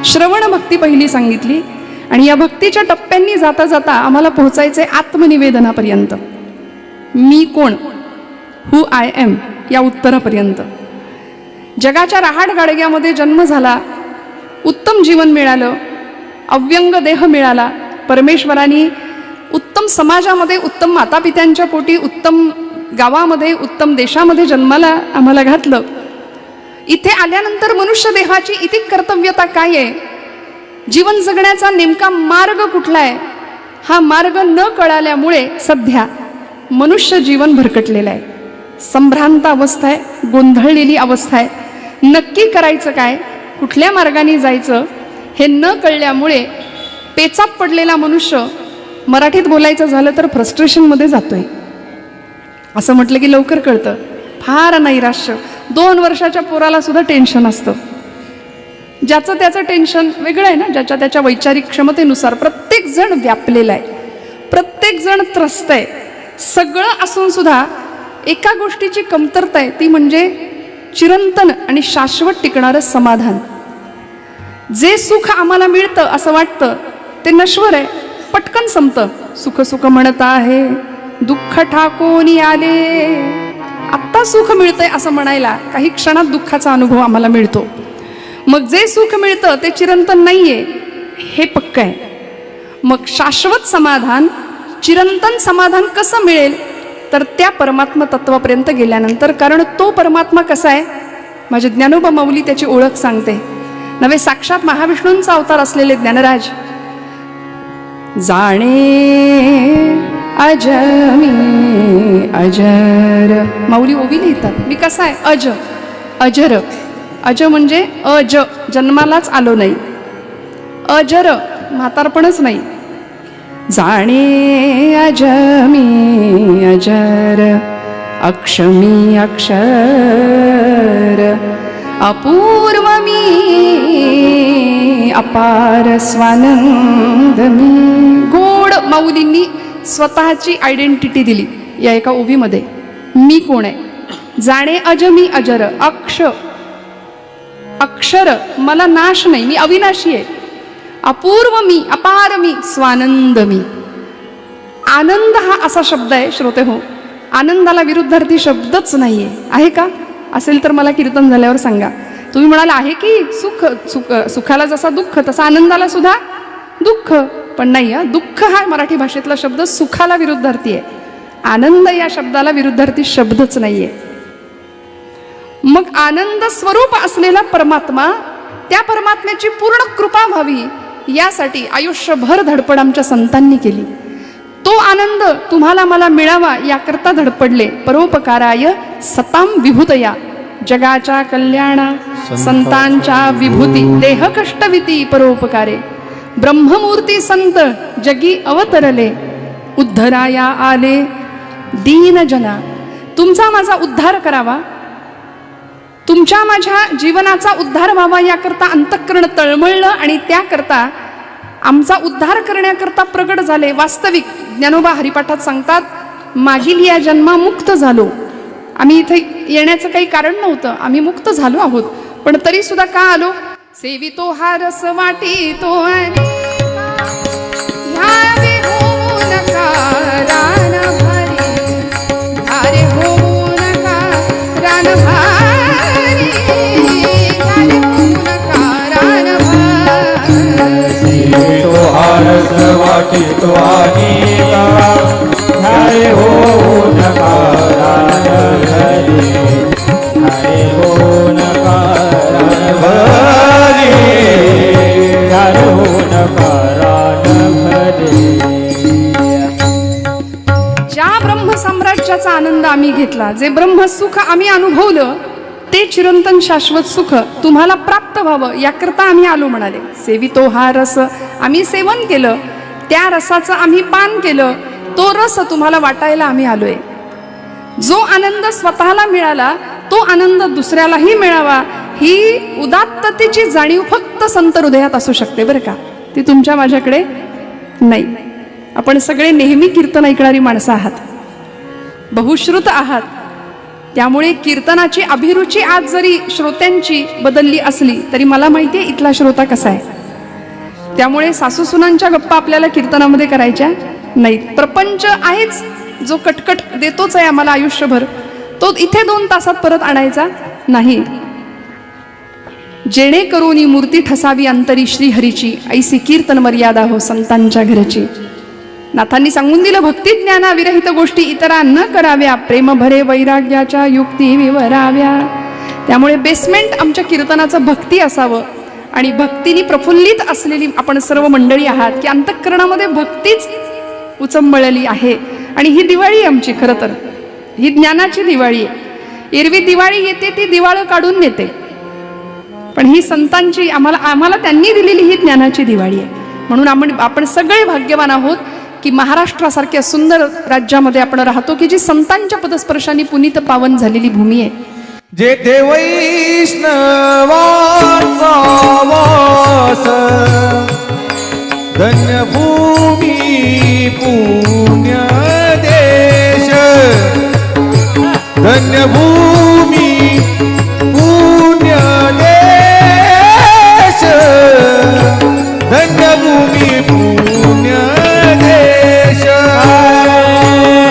श्रवण भक्ती पहिली सांगितली आणि या भक्तीच्या टप्प्यांनी जाता जाता आम्हाला पोहोचायचे आत्मनिवेदनापर्यंत. मी कोण, हू आय एम या उत्तरापर्यंत. जगाच्या रहाट गाडग्यामध्ये जन्म झाला, उत्तम जीवन मिळालं, अव्यंग देह मिळाला, परमेश्वराने उत्तम समाजामध्ये, उत्तम मातापित्यांच्या पोटी, उत्तम गावामध्ये, उत्तम देशामध्ये जन्माला आम्हाला घातलं. इथे आल्यानंतर मनुष्य देहाची इति कर्तव्यता काय आहे, जीवन जगण्याचा नेमका मार्ग कुठला आहे, हा मार्ग न कळाल्यामुळे सध्या मनुष्य जीवन भरकटलेलं आहे. संभ्रांत अवस्था आहे, गोंधळलेली अवस्था आहे. नक्की करायचं काय, कुठल्या मार्गाने जायचं हे न कळल्यामुळे पेचाप पडलेला मनुष्य, मराठीत बोलायचं झालं तर फ्रस्ट्रेशनमध्ये जातोय. असं म्हटलं की लवकर कळतं. फार नैराश्य. 2 वर्षाच्या पोराला सुद्धा टेन्शन असतं. ज्याचं त्याचं टेन्शन वेगळं आहे ना, ज्याच्या त्याच्या वैचारिक क्षमतेनुसार प्रत्येक जण व्यापलेला आहे, प्रत्येक जण त्रस्त आहे. सगळं असून सुद्धा एका गोष्टीची कमतरता आहे, ती म्हणजे चिरंतन आणि शाश्वत टिकणारं समाधान. जे सुख आम्हाला मिळतं असं वाटतं ते नश्वर आहे, पटकन संपतं. सुख सुख म्हणत आहे, दुःख ठाकोनी आले. आत्ता सुख मिळतंय असं म्हणायला काही क्षणात दुःखाचा अनुभव आम्हाला मिळतो. मग जे सुख मिळतं ते चिरंतन नाहीये हे पक्क आहे. मग शाश्वत समाधान, चिरंतन समाधान कसं मिळेल, तर त्या परमात्मा तत्वापर्यंत गेल्यानंतर. कारण तो परमात्मा कसा आहे, माझे ज्ञानोबा माऊली त्याची ओळख सांगते. नवे साक्षात महाविष्णूंचा अवतार असलेले ज्ञानराज. जाणे अज मी अजर, माऊली ओवी लिहितात. मी कसा आहे, अज, अजर. अज म्हणजे अज, जन्मालाच आलो नाही. अजर, म्हातारपणच नाही. जाणे अज मी अजर, अक्षमी अक्षर, अपूर्व मी अपार स्वानंद मी. गोड माऊलींनी स्वतःची आयडेंटिटी दिली या एका ओवीमध्ये. मी कोण आहे, जाणे अज मी अजर, अक्षर, मला नाश नाही, मी अविनाशी आहे. अपूर्व मी, अपार मी, स्वानंद मी. आनंद हा असा शब्द आहे श्रोते हो, आनंदाला विरुद्धार्थी शब्दच नाहीये. आहे का? असेल तर मला कीर्तन झाल्यावर सांगा. तुम्ही म्हणाल आहे की सुख, सुखाला जसा दुःख तसा आनंदाला सुद्धा दुःख. पण नाही, दुःख हा मराठी भाषेतला शब्द सुखाला विरुद्धार्थी आहे. आनंद या शब्दाला विरुद्धार्थी शब्दच नाहीये. मग आनंद स्वरूप असलेला परमात्मा, त्या परमात्म्याची पूर्ण कृपा व्हावी यासाठी आयुष्यभर धडपड आमच्या संतांनी केली. तो आनंद तुम्हाला मला मिळावा याकरता धडपडले. परोपकाराय सताम विभूतया, जगाच्या कल्याणा संतांच्या विभूती. देह कष्टविती परोपकारे, ब्रह्ममूर्ती संत जगी अवतरले. उद्धराया आले दीन जना. तुमचा माझा उद्धार करावा, तुमच्या माझ्या जीवनाचा उद्धार व्हावा याकरता अंतःकरण तळमळलं आणि त्याकरता आमचा उद्धार करण्याकरता प्रगट झाले. वास्तविक ज्ञानोबा हरिपाठात सांगतात, मागील या जन्मा मुक्त झालो. आम्ही इथे येण्याचं काही कारण नव्हतं, आम्ही मुक्त झालो आहोत. पण तरी सुद्धा का आलो, सेवितो हा रस वाटी तो वाटी तो अनिता हरे हो नकारान भरी, हरे हो नकारान भरी, हरे हो नकारान भरी. ज्या ब्रह्मसाम्राज्याचा आनंद आम्ही घेतला, जे ब्रह्मसुख आम्ही अनुभवलं, ते चिरंतन शाश्वत सुख तुम्हाला प्राप्त व्हावं याकरता आम्ही आलो म्हणाले. सेवितो हा रस, आम्ही सेवन केलं, त्या रसाचं आम्ही पान केलं, तो रस तुम्हाला वाटायला आम्ही आलोय. जो आनंद स्वतःला मिळाला तो आनंद दुसऱ्यालाही मिळावा ही उदात्ततेची जाणीव फक्त संत हृदयात असू शकते बरं का, ती तुमच्या माझ्याकडे नाही. आपण सगळे नेहमी कीर्तन ऐकणारी माणसं आहात, बहुश्रुत आहात, त्यामुळे कीर्तनाची अभिरुची आज जरी श्रोत्यांची बदलली असली तरी मला माहिती आहे इथला श्रोता कसा आहे. त्यामुळे सासूसुनांच्या गप्पा आपल्याला कीर्तनामध्ये करायच्या नाहीत. प्रपंच आहेच, जो कटकट देतोच आहे आम्हाला आयुष्यभर, तो इथे 2 तासात परत आणायचा नाही. जेणेकरून मूर्ती ठसावी अंतरी श्रीहरीची, ऐसी कीर्तन मर्यादा हो संतांच्या घरची. नाथांनी सांगून दिलं, भक्ती ज्ञानाविरहित गोष्टी इतरा न कराव्या, प्रेम भरे वैराग्याच्या युक्ती विवराव्या. त्यामुळे बेसमेंट आमच्या कीर्तनाचं भक्ती असावं आणि भक्तीने प्रफुल्लित असलेली आपण सर्व मंडळी आहात की अंतःकरणामध्ये भक्तीच उचंबळली आहे. आणि ही दिवाळी आमची, खरं तर ही ज्ञानाची दिवाळी आहे. एरवी दिवाळी येते ती दिवाळं काढून नेते, पण ही संतांची आम्हाला त्यांनी दिलेली ही ज्ञानाची दिवाळी आहे. म्हणून आपण सगळे भाग्यवान आहोत की महाराष्ट्रासारख्या सुंदर राज्यामध्ये आपण राहतो की जी संतांच्या पदस्पर्शाने पुनीत पावन झालेली भूमी आहे. जेथे वैष्णवांचा वास, धन्य भूमी पुण्य देश, धन्य भूमी पुण्य देश, धन्य भूमी पुण्य देश.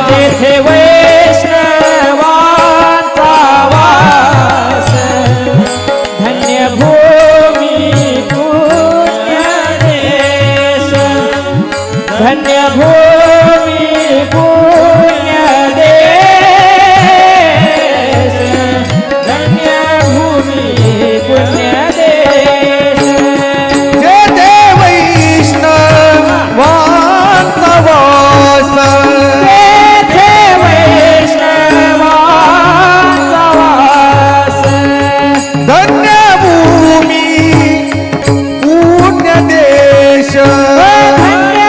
जेथे वैष्णवांचा वास, धन्य भूमी पुण्य देश, धन्य भूमी पुण्य देश, धन्य भूमी पुण्य देश. जेथे वैष्णवांचा वास, जेथे वैष्णवांचा वास, धन्य भूमी पुण्य देश, धन्य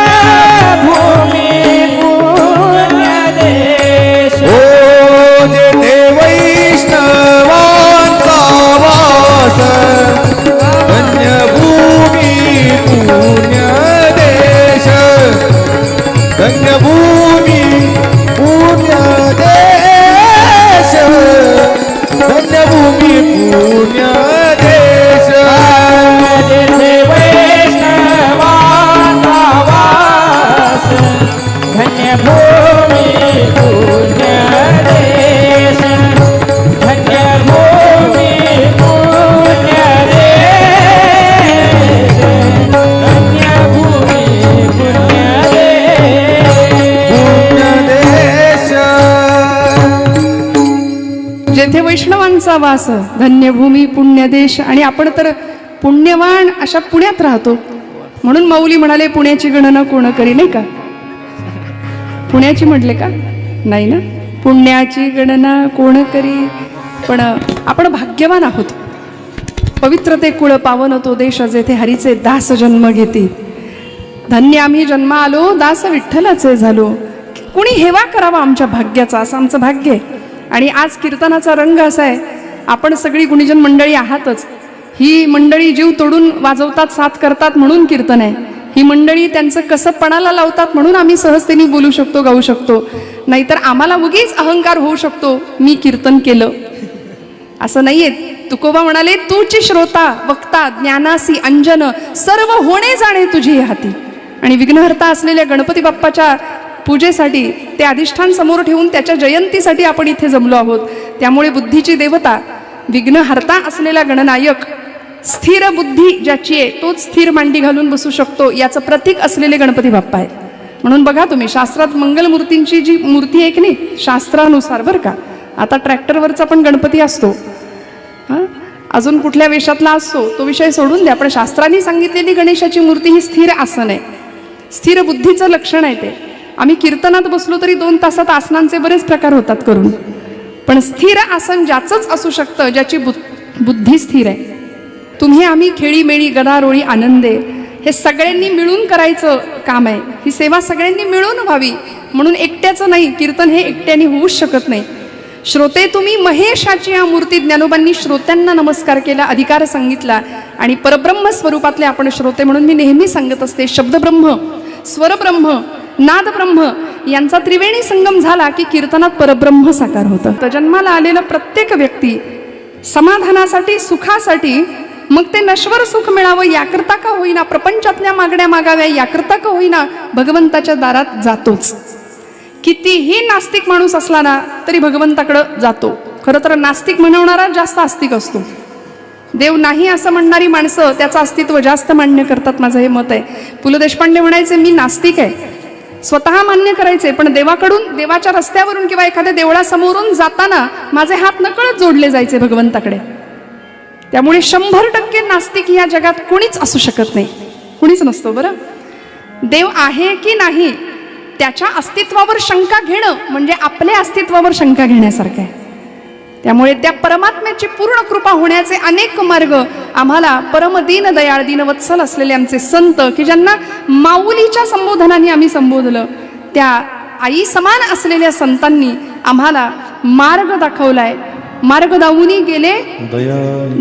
भूमी पुण्य देश. ओ जेथे वैष्णवांचा वास, धन्य भूमी पुण्य देश, धन्य भूमी पुण्य देश, धन्य भूमी पुण्य देश. जेथे वैष्णवांचा वास, धन्य भूमी पुण्य देश, धन्य भूमी पुण्य देश, धन्य भूमी पुण्य देश. जेथे वैष्णवांचा वास, धन्य भूमी पुण्य देश. आणि आपण तर पुण्यवान अशा पुण्यात राहतो, म्हणून माऊली म्हणाले पुण्याची गणना कोण करी, नाही का? पुण्याची म्हटले का? नाही ना, पुण्याची गणना कोण करी. पण आपण भाग्यवान आहोत. पवित्र ते कुळ पावन तो देश, जेथे हरीचे दास जन्म घेते. धन्य आम्ही जन्म आलो, दास विठ्ठलाचे झालो. कुणी हेवा करावा आमच्या भाग्याचा, असं आमचं भाग्य आहे. आणि आज कीर्तनाचा रंग असा आहे, आपण सगळी गुणीजन मंडळी आहातच. ही मंडळी जीव तोडून वाजवतात, साथ करतात म्हणून कीर्तन आहे. ही मंडळी त्यांचं कसं पणाला लावतात म्हणून आम्ही सहजतेने बोलू शकतो, गाऊ शकतो. नाहीतर आम्हाला उगीच अहंकार होऊ शकतो, मी कीर्तन केलं असं नाहीये. तुकोबा म्हणाले, तूची श्रोता वक्ता ज्ञानासी अंजन, सर्व होणे जाणे तुझी हाती. आणि विघ्नहर्ता असलेल्या गणपती बाप्पाच्या पूजेसाठी, ते अधिष्ठान समोर ठेवून त्याच्या जयंतीसाठी आपण इथे जमलो आहोत. त्यामुळे बुद्धीची देवता, विघ्नहर्ता असलेला गणनायक, स्थिर बुद्धी ज्याची आहे तोच स्थिर मांडी घालून बसू शकतो, याचं प्रतीक असलेले गणपती बाप्पा आहे. म्हणून बघा तुम्ही, शास्त्रात मंगलमूर्तींची जी मूर्ती आहे की नाही, शास्त्रानुसार बरं का, आता ट्रॅक्टरवरचा पण गणपती असतो, अजून कुठल्या वेशातला असतो तो विषय सोडून द्या, पण शास्त्रांनी सांगितलेली गणेशाची मूर्ती ही स्थिर आसन आहे, स्थिर बुद्धीचं लक्षण आहे ते. आम्ही कीर्तनात बसलो तरी 2 तासात आसनांचे बरेच प्रकार होतात करून, पण स्थिर आसन ज्याचंच असू शकतं ज्याची बुद्धी स्थिर आहे. तुम्ही आम्ही खेळीमेळी गदारोळी आनंदे, हे सगळ्यांनी मिळून करायचं काम आहे. ही सेवा सगळ्यांनी मिळून व्हावी, म्हणून एकट्याचं नाही. कीर्तन हे एकट्याने होऊच शकत नाही. श्रोते तुम्ही महेशाची या मूर्ती, ज्ञानोबांनी श्रोत्यांना नमस्कार केला, अधिकार सांगितला. आणि परब्रह्म स्वरूपातले आपण श्रोते म्हणून मी नेहमी सांगत असते, शब्दब्रह्म स्वरब्रह्म नादब्रह्म यांचा त्रिवेणी संगम झाला की कीर्तनात परब्रह्म साकार होतं. तर जन्माला आलेलं प्रत्येक व्यक्ती समाधानासाठी सुखासाठी, मग ते नश्वर सुख मिळावं याकरता का होईना, प्रपंचातल्या मागण्या मागाव्या याकरता का होईना, भगवंताच्या दारात जातोच. कितीही नास्तिक माणूस असला ना तरी भगवंताकडं जातो. खरं तर नास्तिक म्हणवणारा जास्त आस्तिक असतो. देव नाही असं म्हणणारी माणसं त्याचं अस्तित्व जास्त मान्य करतात, माझं हे मत आहे. पु ल देशपांडे म्हणायचे मी नास्तिक आहे, स्वतः मान्य करायचे, पण देवाकडून, देवाच्या रस्त्यावरून किंवा एखाद्या देवळासमोरून जाताना माझे हात नकळत जोडले जायचे भगवंताकडे. त्यामुळे 100% नास्तिक या जगात कोणीच असू शकत नाही, कुणीच नसतो. बरं, देव आहे की नाही त्याच्या अस्तित्वावर शंका घेणं म्हणजे आपल्या अस्तित्वावर शंका घेण्यासारखं आहे. त्यामुळे त्या परमात्म्याची पूर्ण कृपा होण्याचे अनेक मार्ग आम्हाला परमदीन दयाळ दीनवत्सल असलेले आमचे संत, की ज्यांना माऊलीच्या संबोधनाने आम्ही संबोधलं, त्या आई समान असलेल्या संतांनी आम्हाला मार्ग दाखवलाय. मार्ग दावूनी गेले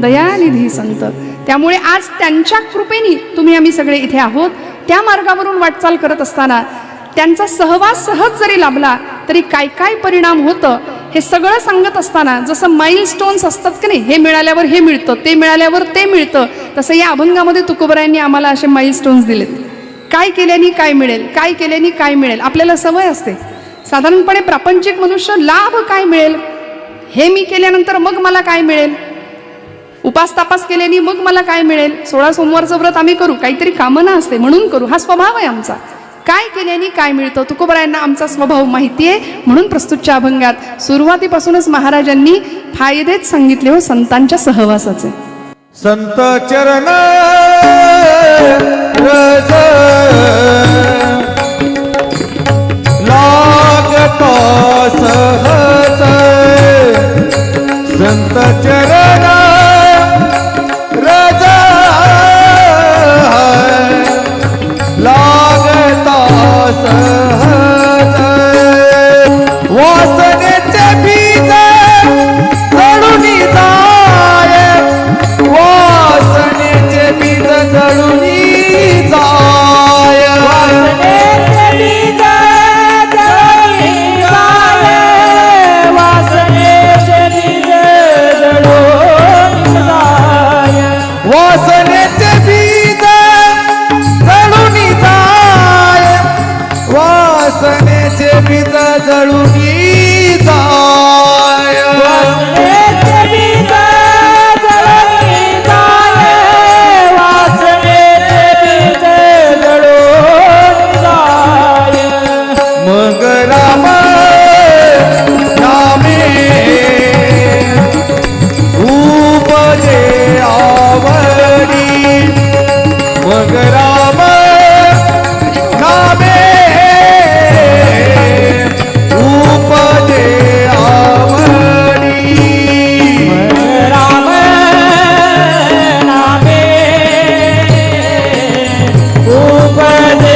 दयानिधी संत. त्यामुळे आज त्यांच्या कृपेने तुम्ही आम्ही सगळे इथे आहोत. त्या मार्गावरून वाटचाल करत असताना त्यांचा सहवास सहज जरी लाभला तरी काय काय परिणाम होतं हे सगळं सांगत असताना, जसं माइलस्टोन्स असतात की नाही, हे मिळाल्यावर हे मिळतं, ते मिळाल्यावर ते मिळतं, तसं या अभंगामध्ये तुकोबरायांनी आम्हाला असे माइलस्टोन्स दिलेत. काय केल्याने काय मिळेल, काय केल्याने काय मिळेल. आपल्याला सवय असते साधारणपणे प्रापंचिक मनुष्य लाभ काय मिळेल, हे मी केल्यानंतर मग मला काय मिळेल, उपास तापास केल्याने मग मला काय मिळेल, 16 सोमवारचं व्रत आम्ही करू, काहीतरी कामना असते म्हणून करू, हा स्वभाव आहे आमचा. काय केल्याने काय मिळतं, तुकोबरायांना आमचा स्वभाव माहिती आहे, म्हणून प्रस्तुतच्या अभंगात सुरुवातीपासूनच महाराजांनी फायदेच सांगितले हो संतांच्या सहवासाचे. संत चरण रज लागता सहज, संत चरण रज लागता सहज, वासनेचे बीज जळूनी जाय, वासनेचे बीज जळूनी जाय, वासनेचे बीज जळूनी जाय, वासनेचे बीज जळूनी जाय, वासनेचे बीज जळूनी जाय, वासनेचे बीज जळूनी जाय, वासनेचे बीज जळूनी जाय, वासनेचे बीज जळूनी जाय, मग राम नामे उपजे आवडी, मग राम नामे उपजे आवडी, राम नामे उपजे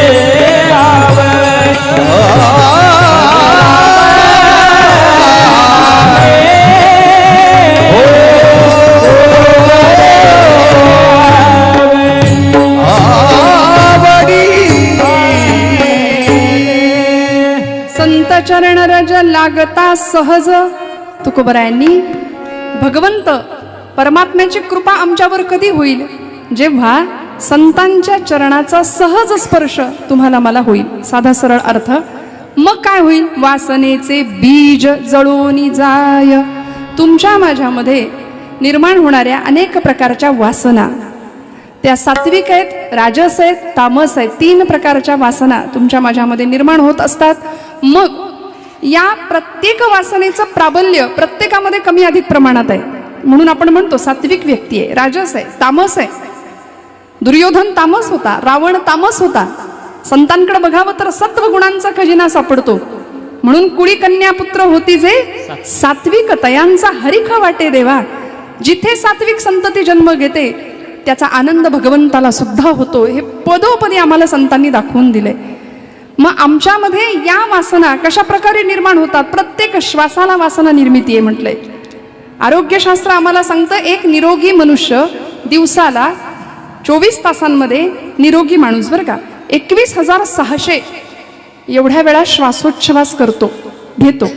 संत चरण रज लागता सहज. तुकोबरायांनी भगवंत परमात्म्याची कृपा आमच्यावर कधी होईल, जेव्हा संतांच्या चरणाचा सहज स्पर्श तुम्हाला मला होईल. साधा सरळ अर्थ, मग काय होईल, वासनेचे बीज जळूनी जाय. तुमच्या माझ्यामध्ये निर्माण होणाऱ्या अनेक प्रकारच्या वासना, त्या सात्विक आहेत, राजस आहेत, तामस आहेत, 3 प्रकारच्या वासना तुमच्या माझ्यामध्ये निर्माण होत असतात. मग या प्रत्येक वासनेचं प्राबल्य प्रत्येकामध्ये कमी अधिक प्रमाणात आहे. म्हणून आपण म्हणतो सात्विक व्यक्ती आहे, राजस आहे, तामस आहे. दुर्योधन तामस होता, रावण तामस होता. संतांकडे बघावं तर सत्व गुणांचा खजिना सापडतो. म्हणून कुळी कन्या पुत्र होती जे सात्विक, तयांचा हरिख वाटे देवा. जिथे सात्विक संतती जन्म घेते त्याचा आनंद भगवंताला सुद्धा होतो. हे पदोपदी आम्हाला संतांनी दाखवून दिले. मग आमच्यामध्ये या वासना कशा प्रकारे निर्माण होतात, प्रत्येक श्वासाला वासना निर्मिती आहे म्हटलंय. आरोग्यशास्त्र आम्हाला सांगतं एक निरोगी मनुष्य दिवसाला 24 तासांमध्ये निरोगी माणूस बरं का 21,600 एवढ्या वेळा श्वासोच्छ्वास घेतो.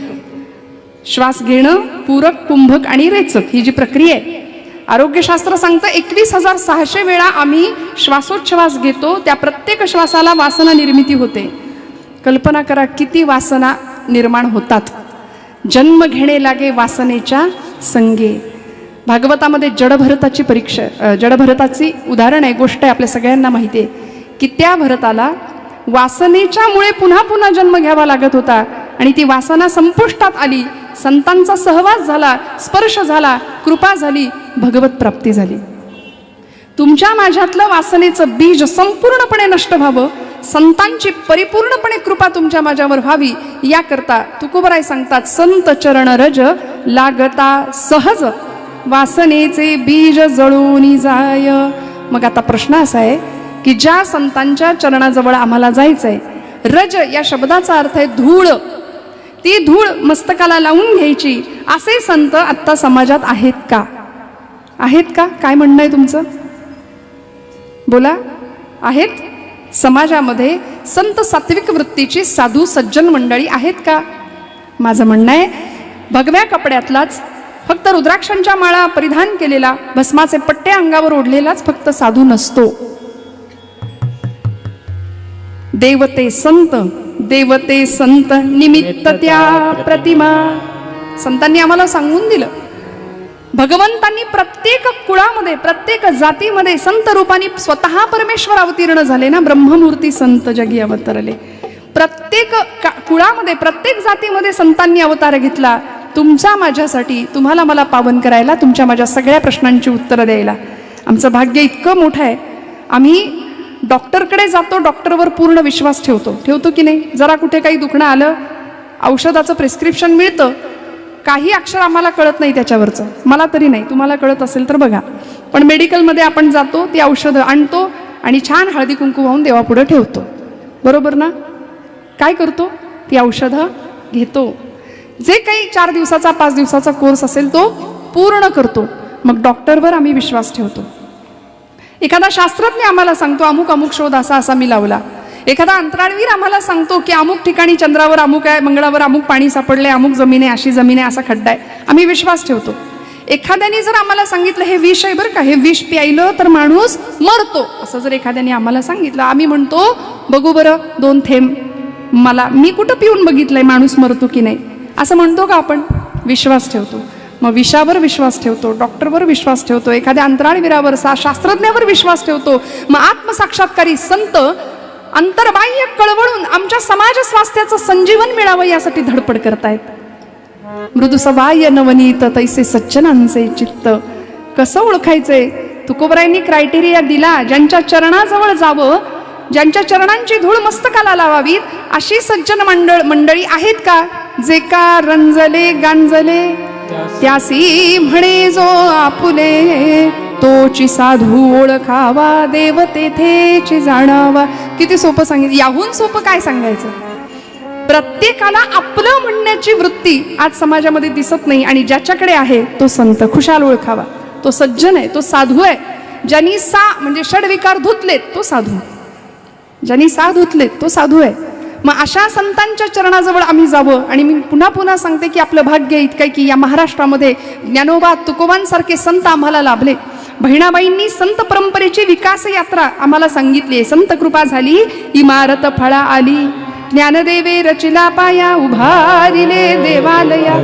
श्वास घेणं, पूरक, कुंभक आणि रेचक ही जी प्रक्रिया आहे, आरोग्यशास्त्र सांगतं 21,600 वेळा आम्ही श्वासोच्छ्वास घेतो. त्या प्रत्येक श्वासाला वासना निर्मिती होते. कल्पना करा किती वासना निर्माण होतात. जन्म घेणे लागे वासनेच्या संगे. भागवतामध्ये जडभरताची उदाहरण आहे, गोष्ट आहे, आपल्या सगळ्यांना माहिती आहे की त्या भरताला वासनेच्या मुळे पुन्हा पुन्हा जन्म घ्यावा लागत होता आणि ती वासना संपुष्टात आली. संतांचा सहवास झाला, स्पर्श झाला, कृपा झाली, भगवत प्राप्ती झाली. तुमच्या माझ्यातलं वासनेचं बीज संपूर्णपणे नष्ट व्हावं, संतांची परिपूर्णपणे कृपा तुमच्या माझ्यावर व्हावी, याकरता तुकोबराय सांगतात, संत चरण रज लागता सहज वासनेचे बीज जळून जाय. मग आता प्रश्न असा आहे की ज्या संतांच्या चरणाजवळ आम्हाला जायचंय, रज या शब्दाचा अर्थ आहे धूळ, ती धूळ मस्तकाला लावून घ्यायची, असे संत आत्ता समाजात आहेत का? आहेत का? काय म्हणणं आहे तुमचं? बोला. आहेत? समाजामध्ये संत सात्विक वृत्तीची साधू सज्जन मंडळी आहेत का? माझं म्हणणं आहे, भगव्या कपड्यातलाच, फक्त रुद्राक्षांच्या माळा परिधान केलेला, भस्माचे पट्टे अंगावर ओढलेलाच फक्त साधू नसतो. देवते संत निमित्त त्या प्रतिमा. संतांनी आम्हाला सांगून दिलं, भगवंतांनी प्रत्येक कुळामध्ये, प्रत्येक जातीमध्ये संत रूपाने स्वतः परमेश्वर अवतीर्ण झाले ना. ब्रह्ममूर्ती संत जगी अवतरले. प्रत्येक कुळामध्ये, प्रत्येक जातीमध्ये संतांनी अवतार घेतला, तुमच्या माझ्यासाठी, तुम्हाला मला पावन करायला, तुमच्या माझ्या सगळ्या प्रश्नांची उत्तरं द्यायला. आमचं भाग्य इतकं मोठं आहे, आम्ही डॉक्टरकडे जातो, डॉक्टरवर पूर्ण विश्वास ठेवतो की नाही? जरा कुठे काही दुखणं आलं, औषधाचं प्रिस्क्रिप्शन मिळतं, काही अक्षर आम्हाला कळत नाही त्याच्यावरचं, मला तरी नाही, तुम्हाला कळत असेल तर बघा. पण मेडिकलमध्ये आपण जातो, ती औषधं आणतो आणि छान हळदी कुंकू वाहून देवापुढे ठेवतो, बरोबर ना? काय करतो? ती औषधं घेतो, जे काही 4 दिवसाचा 5 दिवसाचा कोर्स असेल तो पूर्ण करतो. मग डॉक्टरवर आम्ही विश्वास ठेवतो. एखादा शास्त्रज्ञ आम्हाला सांगतो अमुक अमुक शोध असा असा मी लावला. एखादा अंतराळवीर आम्हाला सांगतो की अमुक ठिकाणी चंद्रावर अमुक आहे, मंगळावर अमुक पाणी सापडले, अमुक जमीन आहे, अशी जमीन आहे, असा खड्डा आहे, आम्ही विश्वास ठेवतो. एखाद्याने जर आम्हाला सांगितलं हे विष आहे बरं का, हे विष प्यायलं तर माणूस मरतो, असं जर एखाद्याने आम्हाला सांगितलं, आम्ही म्हणतो बघू बरं 2 थेंब, मी कुठं पिऊन बघितलंय माणूस मरतो की नाही, असं म्हणतो का आपण? विश्वास ठेवतो. मग विषावर विश्वास ठेवतो, डॉक्टरवर विश्वास ठेवतो, एखाद्या अंतराळवीरावर, शास्त्रज्ञावर विश्वास ठेवतो. मग आत्मसाक्षात्कारी संत अंतर्बाह्य कळवळून आमच्या समाज स्वास्थ्याचं संजीवन मिळावं यासाठी धडपड करतायत. मृदुसवाय नवनीत तैसे सज्जनांचे चित्त. कसं ओळखायचंय? तुकोबरायांनी क्रायटेरिया दिला, ज्यांच्या चरणाजवळ जावं, ज्यांच्या चरणांची धूळ मस्तकाला लावावी, अशी सज्जन मंडळी आहेत का? जे का रंजले गांजले त्यासी म्हणे जो आपुले, तोची साधू ओळखावा, देव तेथेची जाणावा. किती सोपं सांगितलं. याहून सोपं काय सांगायचं? प्रत्येकाला आपलं म्हणण्याची वृत्ती आज समाजामध्ये दिसत नाही, आणि ज्याच्याकडे आहे तो संत खुशाल ओळखावा, तो सज्जन आहे, तो साधू आहे. ज्यांनी म्हणजे षडविकार धुतलेत तो साधू, ज्यांनी धुतलेत तो साधू आहे. मग अशा संतांच्या चरणाजवळ आम्ही जावं. आणि मी पुन्हा पुन्हा सांगते की आपलं भाग्य इतकं की या महाराष्ट्रामध्ये ज्ञानोबा तुकोबांसारखे संत आम्हाला लाभले. बहिणाबाईंनी संत परंपरेची विकास यात्रा आम्हाला सांगितली आहे. संत कृपा झाली इमारत फळा आली, ज्ञानदेवे रचिला पाया, उभारिले देवालया.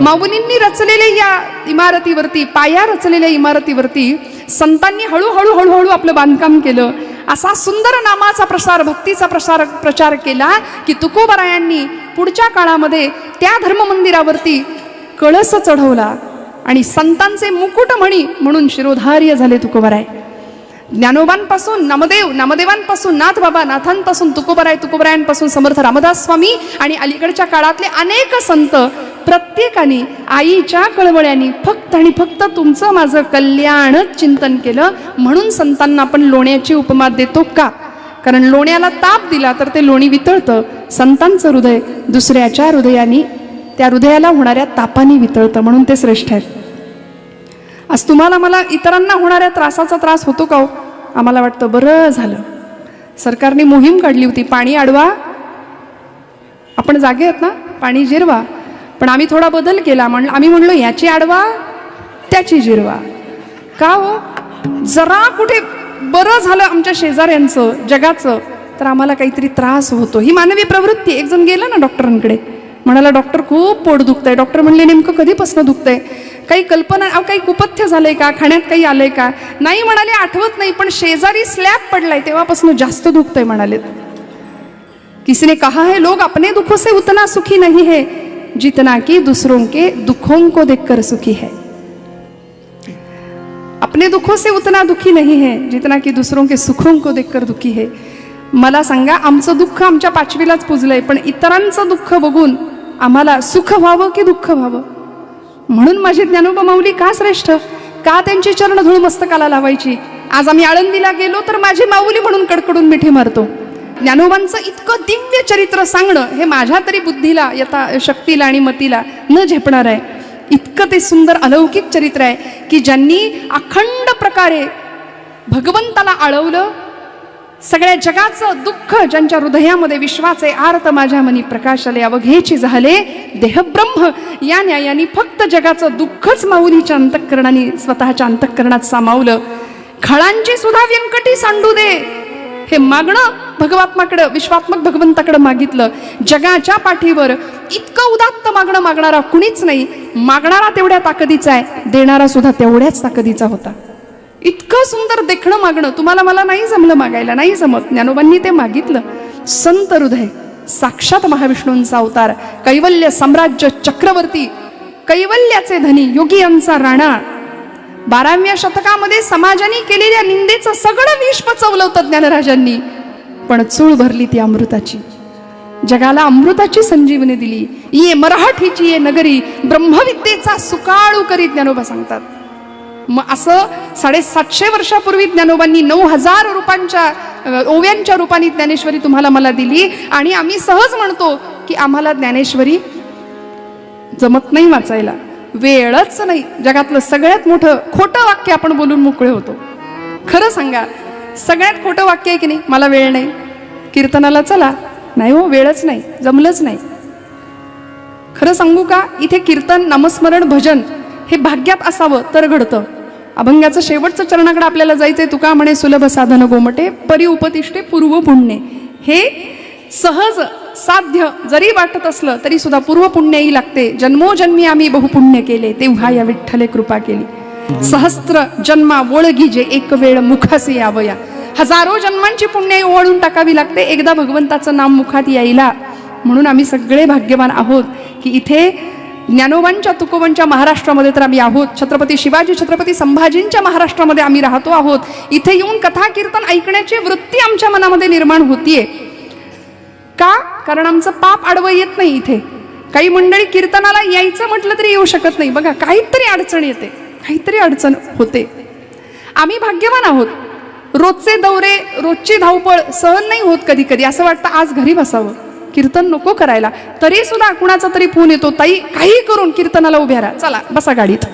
माऊलींनी रचलेल्या या इमारतीवरती, पाया रचलेल्या इमारतीवरती संतांनी हळूहळू हळूहळू आपलं बांधकाम केलं. असा सुंदर नामाचा प्रसार, भक्तीचा प्रचार केला की तुकोबरायांनी पुढच्या काळामध्ये त्या धर्ममंदिरावरती कळस चढवला आणि संतांचे मुकुट म्हणून शिरोधार्य झाले तुकोबराय. ज्ञानोबांपासून नामदेव, नामदेवांपासून नाथ बाबा, नाथांपासून तुकोबरायांपासून समर्थ रामदास स्वामी आणि अलीकडच्या काळातले अनेक संत, प्रत्येकाने आईच्या कळवळ्यांनी फक्त आणि फक्त तुमचं माझं कल्याणच चिंतन केलं. म्हणून संतांना आपण लोण्याची उपमा देतो का? कारण लोण्याला ताप दिला तर ते लोणी वितळतं. संतांचं हृदय दुसऱ्याच्या हृदयाने, त्या हृदयाला होणाऱ्या तापाने वितळतं, म्हणून ते श्रेष्ठ आहेत. आज तुम्हाला मला इतरांना होणाऱ्या त्रासाचा त्रास होतो का हो? आम्हाला वाटतं बरं झालं सरकारने मोहीम काढली होती, पाणी अडवा, आपण जागे आहेत ना, पाणी जिरवा. पण आम्ही थोडा बदल केला, आम्ही म्हणलो याची अडवा त्याची जिरवा. का हो, जरा कुठे बरं झालं आमच्या शेजाऱ्यांचं जगाचं तर आम्हाला काहीतरी त्रास होतो. ही मानवी प्रवृत्ती. एक जण गेला ना डॉक्टरांकडे, म्हणाला डॉक्टर खूप पोट दुखतंय. डॉक्टर म्हणले नेमकं कधीपासून दुखतंय, काही कल्पना, काही कुपथ्य झालंय का, खाण्यात काही आलंय का? नाही म्हणाले, आठवत नाही, पण शेजारी स्लॅब पडलाय तेव्हापासून जास्त दुखतंय म्हणाले. किसी ने कहा है लोग अपने दुखों से उतना सुखी नहीं है जितना कि दूसरों के दुखों को देखकर सुखी है. अपने दुखों से उतना दुखी नहीं है जितना कि दूसरों के सुखों को देखकर दुखी है. मला सांगा, आमचं दुःख आमच्या पाचवीलाच पुजलंय, पण इतरांचं दुःख बघून आम्हाला सुख व्हावं की दुःख व्हावं? म्हणून माझी ज्ञानोबा माऊली का श्रेष्ठ, का त्यांची चरणधूळ मस्तकाला लावायची? आज आम्ही आळंदीला गेलो तर माझी माऊली म्हणून कडकडून मिठी मारतो. ज्ञानोबांचं इतकं दिव्य चरित्र सांगणं हे माझ्या तरी बुद्धीला, यथा शक्तीला आणि मतीला न झेपणार आहे. इतकं ते सुंदर अलौकिक चरित्र आहे की ज्यांनी अखंड प्रकारे भगवंताला आळवलं. सगळ्या जगाचं दुःख ज्यांच्या हृदयामध्ये विश्वाचे आर्त माझ्या मनी प्रकाशले, अवघेची झाले देहब्रह्म. या न्यायाने फक्त जगाचं दुःखच माऊलीच्या अंतःकरणाने स्वतःच्या अंतःकरणात सामावलं. खळांची सुद्धा व्यंकटी सांडू दे, हे मागणं भगवात्माकडं, विश्वात्मक भगवंताकडं मागितलं. जगाच्या पाठीवर इतकं उदात्त मागणं मागणारा कुणीच नाही. मागणारा तेवढ्या ताकदीचा आहे, देणारा सुद्धा तेवढ्याच ताकदीचा होता. इतकं सुंदर देखणं मागणं तुम्हाला मला नाही जमलं मागायला, नाही जमत. ज्ञानोबांनी ते मागितलं. संत हृदय, साक्षात महाविष्णूंचा अवतार, कैवल्य साम्राज्य चक्रवर्ती, कैवल्याचे धनी, योगी यांचा राणा. 12व्या शतकामध्ये समाजाने केलेल्या निंदेचं सगळं विष पचवलं होतं ज्ञानराजांनी, पण चूळ भरली ती अमृताची. जगाला अमृताची संजीवनी दिली. ये मराठीची ये नगरी, ब्रह्मविद्येचा सुकाळू करी, ज्ञानोबा सांगतात. मग असं 750 वर्षापूर्वी ज्ञानोबांनी 9000 रूपांच्या ओव्यांच्या रूपाने ज्ञानेश्वरी तुम्हाला मला दिली. आणि आम्ही सहज म्हणतो की आम्हाला ज्ञानेश्वरी जमत नाही वाचायला, वेळच नाही. जगातलं सगळ्यात मोठं खोटं वाक्य आपण बोलून मोकळे होतो. खरं सांगा, सगळ्यात खोटं वाक्य आहे की नाही, मला वेळ नाही. कीर्तनाला चला, नाही हो, वेळच नाही, जमलंच नाही. खरं सांगू का, इथे कीर्तन, नामस्मरण, भजन हे भाग्यात असावं तर घडतं. अभंगाचं शेवटचं चरणाकडे आपल्याला जायचंय. तुका म्हणे सुलभ साधन गोमटे, परी उपतिष्ठे पूर्व पुण्य. हे सहज साध्य जरी वाटत असलं तरी सुद्धा पूर्व पुण्याही लागते. जन्मोजन्मी आम्ही बहुपुण्य केले, तेव्हा या विठ्ठले कृपा केली. सहस्त्र जन्मा ओळगी जे एक वेळ मुखासे यावया. हजारो जन्मांची पुण्य ओवाळून टाकावी लागते एकदा भगवंताचं नाम मुखात यायला. म्हणून आम्ही सगळे भाग्यवान आहोत की इथे ज्ञानोबांच्या तुकोबांच्या महाराष्ट्रामध्ये तर आम्ही आहोत. छत्रपती शिवाजी, छत्रपती संभाजींच्या महाराष्ट्रामध्ये आम्ही राहतो आहोत. इथे येऊन कथा कीर्तन ऐकण्याची वृत्ती आमच्या मनामध्ये निर्माण होतीये. का? कारण आमचं पाप आडवं येत नाही. इथे काही मंडळी कीर्तनाला यायचं म्हटलं तरी येऊ शकत नाही. बघा, काहीतरी अडचण येते, काहीतरी अडचण होते. आम्ही भाग्यवान आहोत. रोजचे दौरे, रोजची धावपळ सहन नाही होत. कधी कधी असं वाटतं आज घरी बसावं, कीर्तन नको करायला. तरी सुद्धा कुणाचा तरी फोन येतो, ताई काही करून कीर्तनाला उभ्या राहा, चला बसा गाडीत.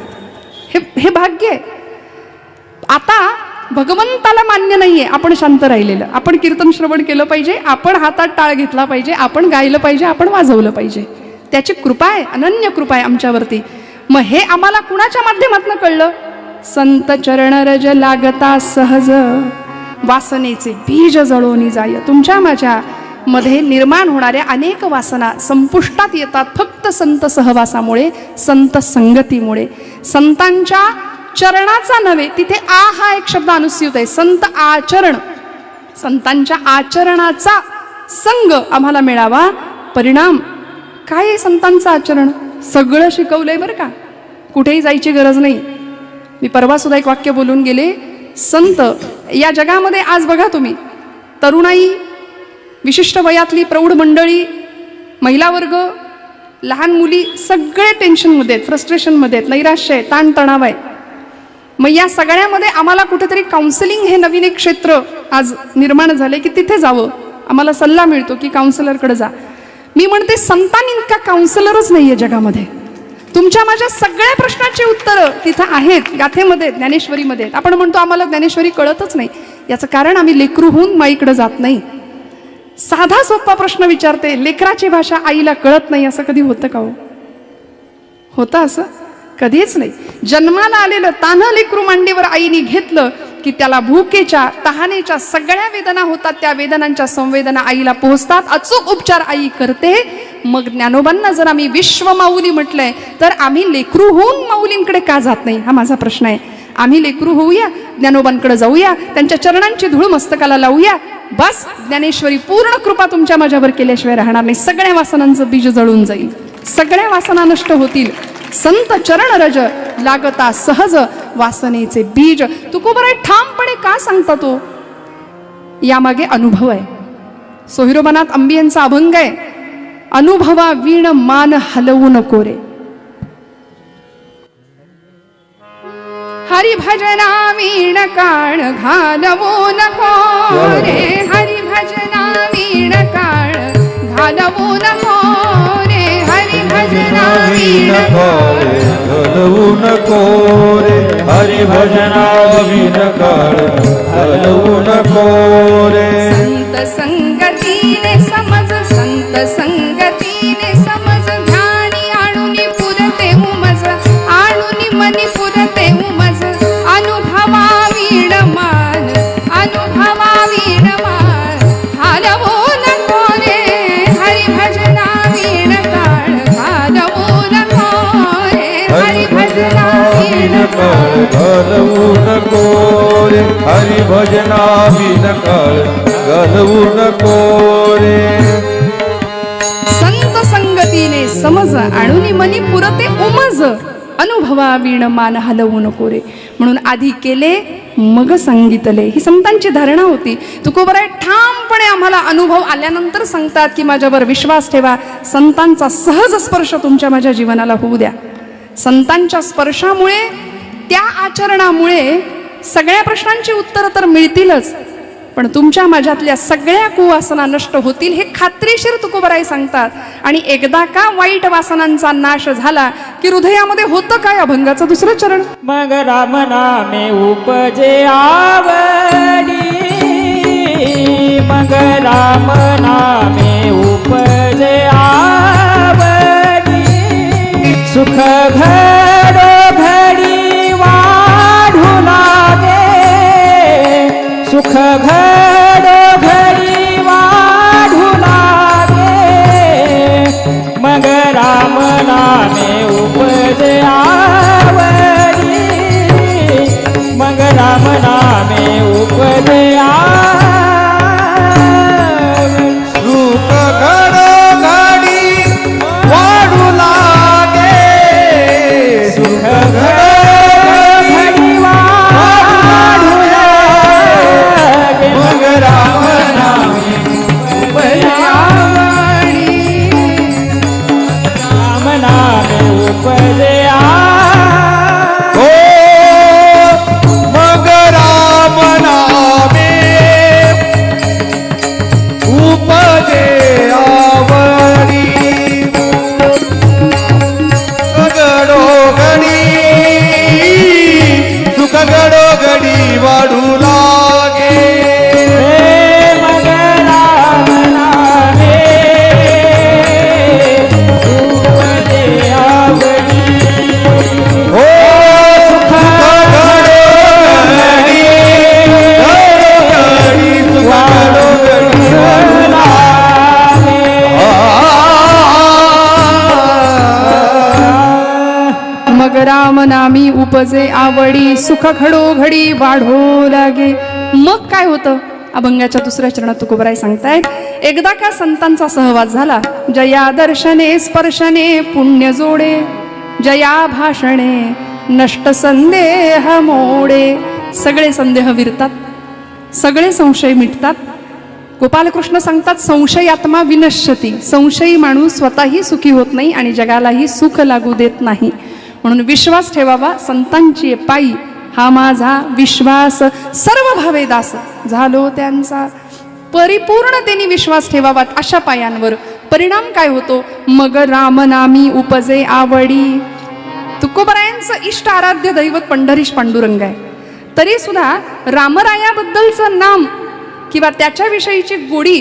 हे भाग्य आहे. आता भगवंताला मान्य नाहीये आपण शांत राहिलेलं. आपण कीर्तन श्रवण केलं पाहिजे, आपण हातात टाळ घेतला पाहिजे, आपण गायलं पाहिजे, आपण वाजवलं पाहिजे. त्याची कृपा आहे, अनन्य कृपा आहे आमच्यावरती. मग हे आम्हाला कुणाच्या माध्यमातून कळलं? संत चरण रज लागता सहज, वासनेचे बीज जळोनी जाय. तुमच्या माझ्या मध्ये निर्माण होणाऱ्या अनेक वासना संपुष्टात येतात फक्त संत सहवासामुळे, संत संगतीमुळे. संतांच्या चरणाचा नव्हे, तिथे आ हा एक शब्द अनुस्यूत आहे. संत आचरण, संतांच्या आचरणाचा संग आम्हाला मिळावा. परिणाम काय आहे संतांचं आचरण? सगळं शिकवलंय बरं का, कुठेही जायची गरज नाही. मी परवा सुद्धा एक वाक्य बोलून गेले. संत या जगामध्ये आज बघा तुम्ही, तरुणाई, विशिष्ट वयातली प्रौढ मंडळी, महिला वर्ग, लहान मुली सगळे टेन्शनमध्ये आहेत, फ्रस्ट्रेशनमध्ये आहेत, नैराश्य आहे, ताणतणाव आहे. मग या सगळ्यामध्ये आम्हाला कुठेतरी काउन्सिलिंग हे नवीन एक क्षेत्र आज निर्माण झाले की तिथे जावं. आम्हाला सल्ला मिळतो की काउन्सिलरकडे जा. मी म्हणते संतांइतका काउन्सिलरच नाही आहे जगामध्ये. तुमच्या माझ्या सगळ्या प्रश्नांची उत्तरं तिथं आहेत, गाथेमध्ये, ज्ञानेश्वरीमध्ये. आपण म्हणतो आम्हाला ज्ञानेश्वरी कळतच नाही. याचं कारण आम्ही लेकरू होऊन माईकडे जात नाही. साधा सोपा प्रश्न विचारते, लेकराची भाषा आईला कळत नाही असं कधी होतं का हो? होतं असं? कधीच नाही. जन्माला आलेलं तान्हं लेकरू मांडीवर आईने घेतलं की त्याला भूकेच्या तहानेच्या सगळ्या वेदना होतात, त्या वेदनांच्या संवेदना आईला पोहोचतात, अचूक उपचार आई करते. मग ज्ञानोबांना जर आम्ही विश्व माऊली म्हटलंय तर आम्ही लेकरू होऊन माऊलींकडे का जात नाही हा माझा प्रश्न आहे. आम्ही लेकरू होऊया, ज्ञानोबांकडे जाऊया, त्यांच्या चरणांची धूळ मस्तकाला लावूया. बस ज्ञानेश्वरी पूर्ण कृपा तुमच्या माझ्यावर केल्याशिवाय राहणार नाही. सगळ्या वासनांचं बीज जळून जाईल, सगळ्या वासना नष्ट होतील. संत चरण रज लागता सहज वासनेचे बीज. तुकोबराय ठामपणे का सांगता तो? यामागे अनुभव आहे. सोहिरोबानाथ अंबियांचा अभंग आहे, अनुभवा वीण मान हलवू नको रे. हरिभजना वीण काळ घालवू नको रे, हरिभजना वीण काळ घालवू नको रे, हरिभजना वीण काळ घालवू नको रे, हरिभजना वीण काळ घालवू नको रे. संत संगतीने समज, संत संगतीने समज, ध्यानी आणूनी पुरते उमज, आणूनी मनी पुरते उमज, अनुभवा वीण मान, अनुभवा वीण मान हलवू नको रे, हरिभजना वीण काळ घालवू नको रे, हरिभजना वीण काळ घालवू नको रे, हरिभजना वीण काळ घालवू नको रे. संत संगतीने समज, आणूनी मनी पुरते उमज, अनुभवा वीण मान हलवू नको रे. म्हणून आधी केले मग सांगितले, ही संतांची धारणा होती. तुकोबराय ठामपणे आम्हाला अनुभव आल्यानंतर सांगतात की माझ्यावर विश्वास ठेवा, संतांचा सहज स्पर्श तुमच्या माझ्या जीवनाला होऊ द्या. संतांच्या स्पर्शामुळे, त्या आचरणामुळे सगळ्या प्रश्नांची उत्तरं तर मिळतीलच, पण तुमच्या माझ्यातल्या सगळ्या कुवासना नष्ट होतील हे खात्रीशीर तुकोबराय सांगतात. आणि एकदा का वाईट वासनांचा नाश झाला की हृदयामध्ये होतं काय? अभंगाचं दुसरं चरण. मग राम नामे उपजे आवडी, मग राम नामे उपजे आवडी, सुख घडो घडी वाढू लागे, सुख घडो घडी वाढू लागे, मग राम नामे उपजे आवडी, मग राम नामे उपजे आवडी. सुख घडोघडी वाढू लागे, सुख घडी वाढू लागे, मग राम नामे उपजे आवडी, राम नामे उपजे हो, मग राम नामे उपजे आवडी, घडोघडी सुख घडोघडी वाढू लागे. मग राम नामे उपजे आवडी, हो, सुख घडोघडी, घडोघडी सुख घडोघडी वाढू लागे. मग राम नामी उपजे आवडी, सुख घडोघडी वाढो लागे. मग काय होतं? अभंगाच्या दुसऱ्या चरणात तुकोबराय सांगतायत, एकदा का संतांचा सहवास झाला, जया दर्शने स्पर्शने पुण्य जोडे, जया भाषणे नष्ट संदेह मोडे. सगळे संदेह विरतात, सगळे संशय मिटतात. गोपालकृष्ण सांगतात, संशयात्मा विनश्यती. संशयी माणूस स्वतःही सुखी होत नाही आणि जगालाही सुख लागू देत नाही. म्हणून विश्वास ठेवावा संतांची पायी, हा माझा विश्वास सर्व भावे दास झालो त्यांचा. परिपूर्णतेने विश्वास ठेवावा अशा पायांवर. परिणाम काय होतो? मग रामनामी उपजे आवडी. तुकोबरायांचं इष्ट आराध्य दैवत पंढरीश पांडुरंग आहे. तरी सुद्धा रामरायाबद्दलचं नाम किंवा त्याच्याविषयीची गोडी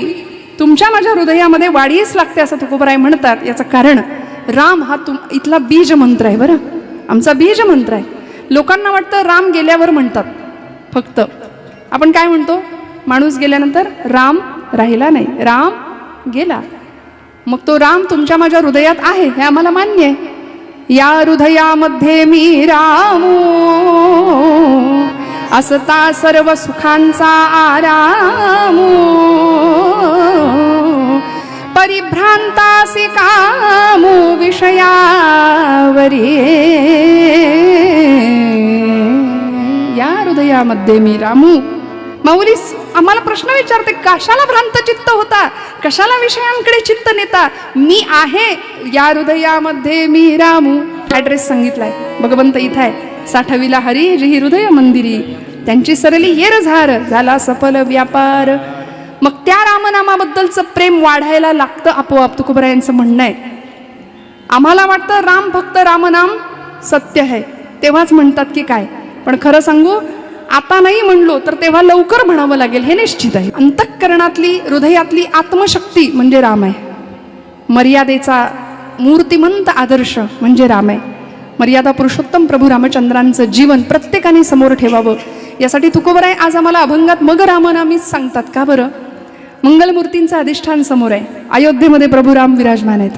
तुमच्या माझ्या हृदयामध्ये वाढीच लागते असं तुकोबराय म्हणतात. याचं कारण राम हा इथला बीज मंत्र आहे. बरं, आमचा बीज मंत्र आहे. लोकांना वाटतं राम गेल्यावर म्हणतात फक्त. आपण काय म्हणतो, माणूस गेल्यानंतर राम राहिला नाही, राम गेला. मग तो राम तुमच्या माझ्या हृदयात आहे हे आम्हाला मान्य आहे. या हृदयामध्ये मी रामू असता सर्व सुखांचा आरामू परिभ्रांतासी कामू विषयावरी या हृदयामध्ये मी रामू. माऊली आम्हाला प्रश्न विचारते, कशाला भ्रांत चित्त होता, कशाला विषयांकडे चित्त नेता. मी आहे या हृदयामध्ये मी रामू. ॲड्रेस सांगितलाय, भगवंत इथं आहे. साठविला हरी जी हृदय मंदिरी, त्यांची सरली येर झार झाला सफल व्यापार. मग त्या रामनामाबद्दलचं प्रेम वाढायला लागतं आपोआप, तुकोबरायांचं म्हणणं आहे. आम्हाला वाटतं राम फक्त रामनाम सत्य आहे तेव्हाच म्हणतात की काय, पण खरं सांगू आता नाही म्हणलो तर तेव्हा लवकर म्हणावं लागेल हे निश्चित आहे. अंतःकरणातली हृदयातली आत्मशक्ती म्हणजे राम आहे. मर्यादेचा मूर्तिमंत आदर्श म्हणजे राम आहे. मर्यादा पुरुषोत्तम प्रभू रामचंद्रांचं जीवन प्रत्येकाने समोर ठेवावं यासाठी तुकोबराय आज आम्हाला अभंगात मग रामनामीच सांगतात. का बरं? मंगलमूर्तींचं अधिष्ठान समोर आहे. अयोध्येमध्ये प्रभू राम विराजमान आहेत.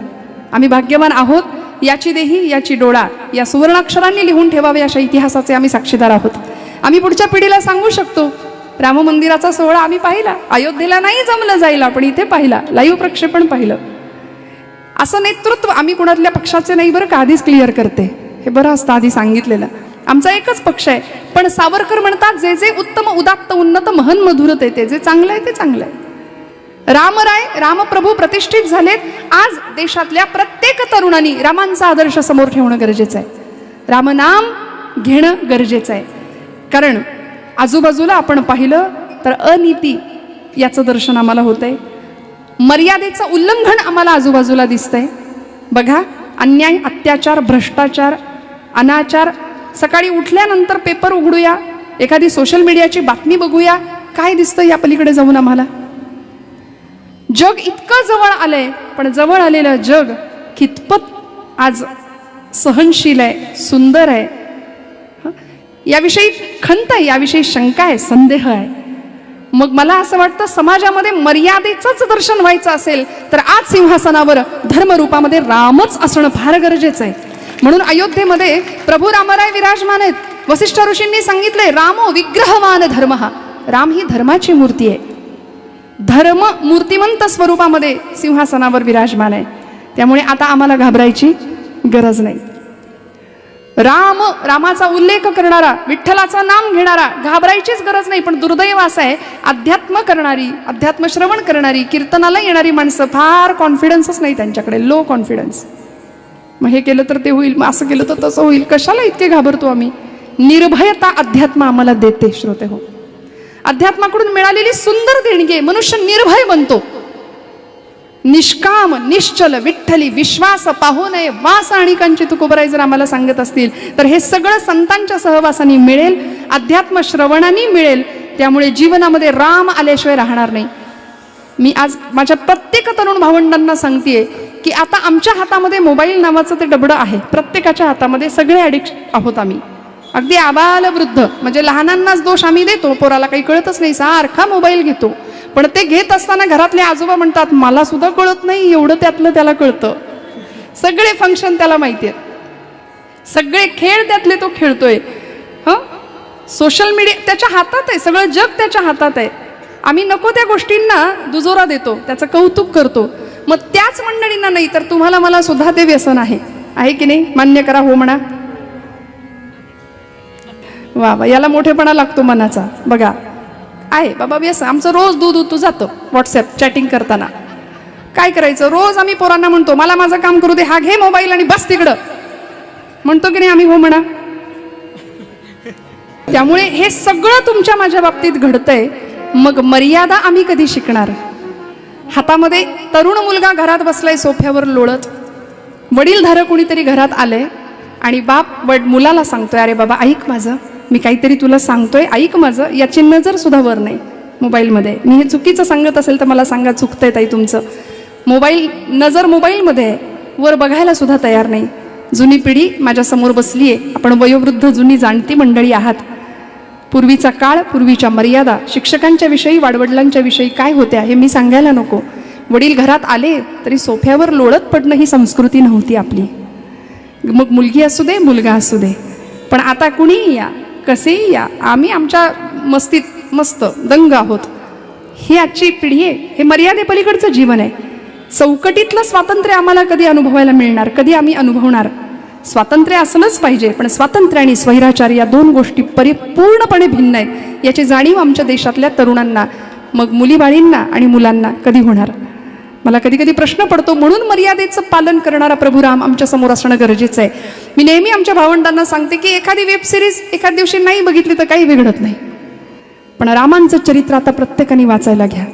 आम्ही भाग्यवान आहोत. याची देही याची डोळा या सुवर्णाक्षरांनी लिहून ठेवावे अशा इतिहासाचे आम्ही साक्षीदार आहोत. आम्ही पुढच्या पिढीला सांगू शकतो राम मंदिराचा सोहळा आम्ही पाहिला. अयोध्येला नाही जमलं जायला पण इथे पाहिला, लाईव्ह प्रक्षेपण पाहिलं. असं नेतृत्व आम्ही कुणातल्या पक्षाचे नाही बरं का, आधीच क्लिअर करते. हे बरं असतं आधी सांगितलेलं. आमचा एकच पक्ष आहे. पण सावरकर म्हणतात जे जे उत्तम उदात्त उन्नत महन मधुर ते जे चांगलं आहे ते चांगलं आहे. रामराय रामप्रभू प्रतिष्ठित झालेत. आज देशातल्या प्रत्येक तरुणांनी रामांचा आदर्श समोर ठेवणं गरजेचं आहे. रामनाम घेणं गरजेचं आहे. कारण आजूबाजूला आपण पाहिलं तर अनीती याचं दर्शन आम्हाला होतंय. मर्यादेचं उल्लंघन आम्हाला आजूबाजूला दिसतंय. बघा, अन्याय, अत्याचार, भ्रष्टाचार, अनाचार. सकाळी उठल्यानंतर पेपर उघडूया, एखादी सोशल मीडियाची बातमी बघूया, काय दिसतं या पलीकडे जाऊन आम्हाला. जग इतकं जवळ आलंय, पण जवळ आलेलं जग कितपत आज सहनशील आहे, सुंदर आहे याविषयी खंत आहे, याविषयी शंका आहे, संदेह आहे. मग मला असं वाटतं समाजामध्ये मर्यादेचंच दर्शन व्हायचं असेल तर आज सिंहासनावर धर्मरूपामध्ये रामच असणं फार गरजेचं आहे. म्हणून अयोध्येमध्ये प्रभू रामराय विराजमान आहेत. वसिष्ठ ऋषींनी सांगितलंय रामो विग्रहवान धर्म. राम ही धर्माची मूर्ती आहे. धर्म मूर्तिमंत स्वरूपामध्ये सिंहासनावर विराजमान आहे. त्यामुळे आता आम्हाला घाबरायची गरज नाही. रामाचा उल्लेख करणारा, विठ्ठलाचं नाम घेणारा, घाबरायचीच गरज नाही. पण दुर्दैव असं आहे, अध्यात्म करणारी, अध्यात्म श्रवण करणारी, कीर्तनाला येणारी माणसं फार कॉन्फिडन्सच नाही त्यांच्याकडे, लो कॉन्फिडन्स. मग हे केलं तर ते होईल, मग असं केलं तर तसं होईल. कशाला इतके घाबरतो आम्ही? निर्भयता अध्यात्म आम्हाला देते. श्रोते हो, अध्यात्माकडून मिळालेली सुंदर देणगी, मनुष्य निर्भय बनतो. निष्काम निश्चल विठ्ठली विश्वास पाहू नये वास आणिकांची तुकोबराय जर आम्हाला सांगत असतील तर हे सगळं संतांच्या सहवासाने मिळेल, अध्यात्म श्रवणाने मिळेल. त्यामुळे जीवनामध्ये राम आल्याशिवाय राहणार नाही. मी आज माझ्या प्रत्येक तरुण भावंडांना सांगतेय की आता आमच्या हातामध्ये मोबाईल नावाचं ते डबडं आहे. प्रत्येकाच्या हातामध्ये, सगळे ॲडिक्ट आहोत आम्ही. अगदी आबाल वृद्ध, म्हणजे लहानांनाच दोष आम्ही देतो. पोराला काही कळतच नाही, सारखा मोबाईल घेतो. पण ते घेत असताना घरातले आजोबा म्हणतात मला सुद्धा कळत नाही एवढं त्यातलं त्याला कळतं. सगळे फंक्शन त्याला माहिती आहेत, सगळे खेळ त्यातले तो खेळतोय. सोशल मीडिया त्याच्या हातात आहे, सगळं जग त्याच्या हातात आहे. आम्ही नको त्या गोष्टींना दुजोरा देतो, त्याचं कौतुक करतो. मग त्याच मंडळींना नाही तर तुम्हाला मला सुद्धा ते व्यसन आहे की नाही? मान्य करा, हो म्हणा. वा वा, याला मोठेपणा लागतो मनाचा. बघा आहे बाबा व्यसन. आमचं रोज दूध उतू जातं व्हॉट्सअप चॅटिंग करताना. काय करायचं? रोज आम्ही पोरांना म्हणतो मला माझं काम करू दे, हा घे मोबाईल आणि बस तिकडं. म्हणतो की नाही आम्ही? हो म्हणा. त्यामुळे हे सगळं तुमच्या माझ्या बाबतीत घडतंय. मग मर्यादा आम्ही कधी शिकणार? हातामध्ये तरुण मुलगा घरात बसलाय सोफ्यावर लोळत, वडीलधारक कोणीतरी घरात आले आणि बाप मुलाला सांगतोय अरे बाबा ऐक माझं, मी काहीतरी तुला सांगतोय, ऐक माझं, याची नजर सुद्धा वर नाही मोबाईलमध्ये. मी हे चुकीचं सांगत असेल तर मला सांगा, चुकतंय ताई तुमचं. नजर मोबाईलमध्ये आहे, वर बघायला सुद्धा तयार नाही. जुनी पिढी माझ्यासमोर बसली आहे, आपण वयोवृद्ध जुनी जाणती मंडळी आहात. पूर्वीचा काळ, पूर्वीच्या मर्यादा, शिक्षकांच्या विषयी, वाडवडिलांच्या विषयी काय होत्या हे मी सांगायला नको. वडील घरात आले तरी सोफ्यावर लोळत पडणं ही संस्कृती नव्हती आपली. मग मुलगी असू दे, मुलगा असू दे. पण आता कुणीही या, कसेही या, आम्ही आमच्या मस्तीत मस्त दंग आहोत. ही आजची पिढी आहे, हे मर्यादेपलीकडचं जीवन आहे. चौकटीतलं स्वातंत्र्य आम्हाला कधी अनुभवायला मिळणार, कधी आम्ही अनुभवणार? स्वातंत्र्य असलंच पाहिजे, पण स्वातंत्र्य आणि स्वैराचार या दोन गोष्टी परिपूर्णपणे भिन्न आहेत. याची जाणीव आमच्या देशातल्या तरुणांना, मग मुलीबाळींना आणि मुलांना कधी होणार? मला कधी कधी प्रश्न पडतो. म्हणून मर्यादेचं पालन करणारा प्रभुराम आमच्या समोर असणं गरजेचं आहे. मी नेहमी आमच्या भावंडांना सांगते की एखादी वेब सिरीज एखाद दिवशी नाही बघितली तर काही बिघडत नाही, पण रामांचं चरित्र आता प्रत्येकाने वाचायला घ्या.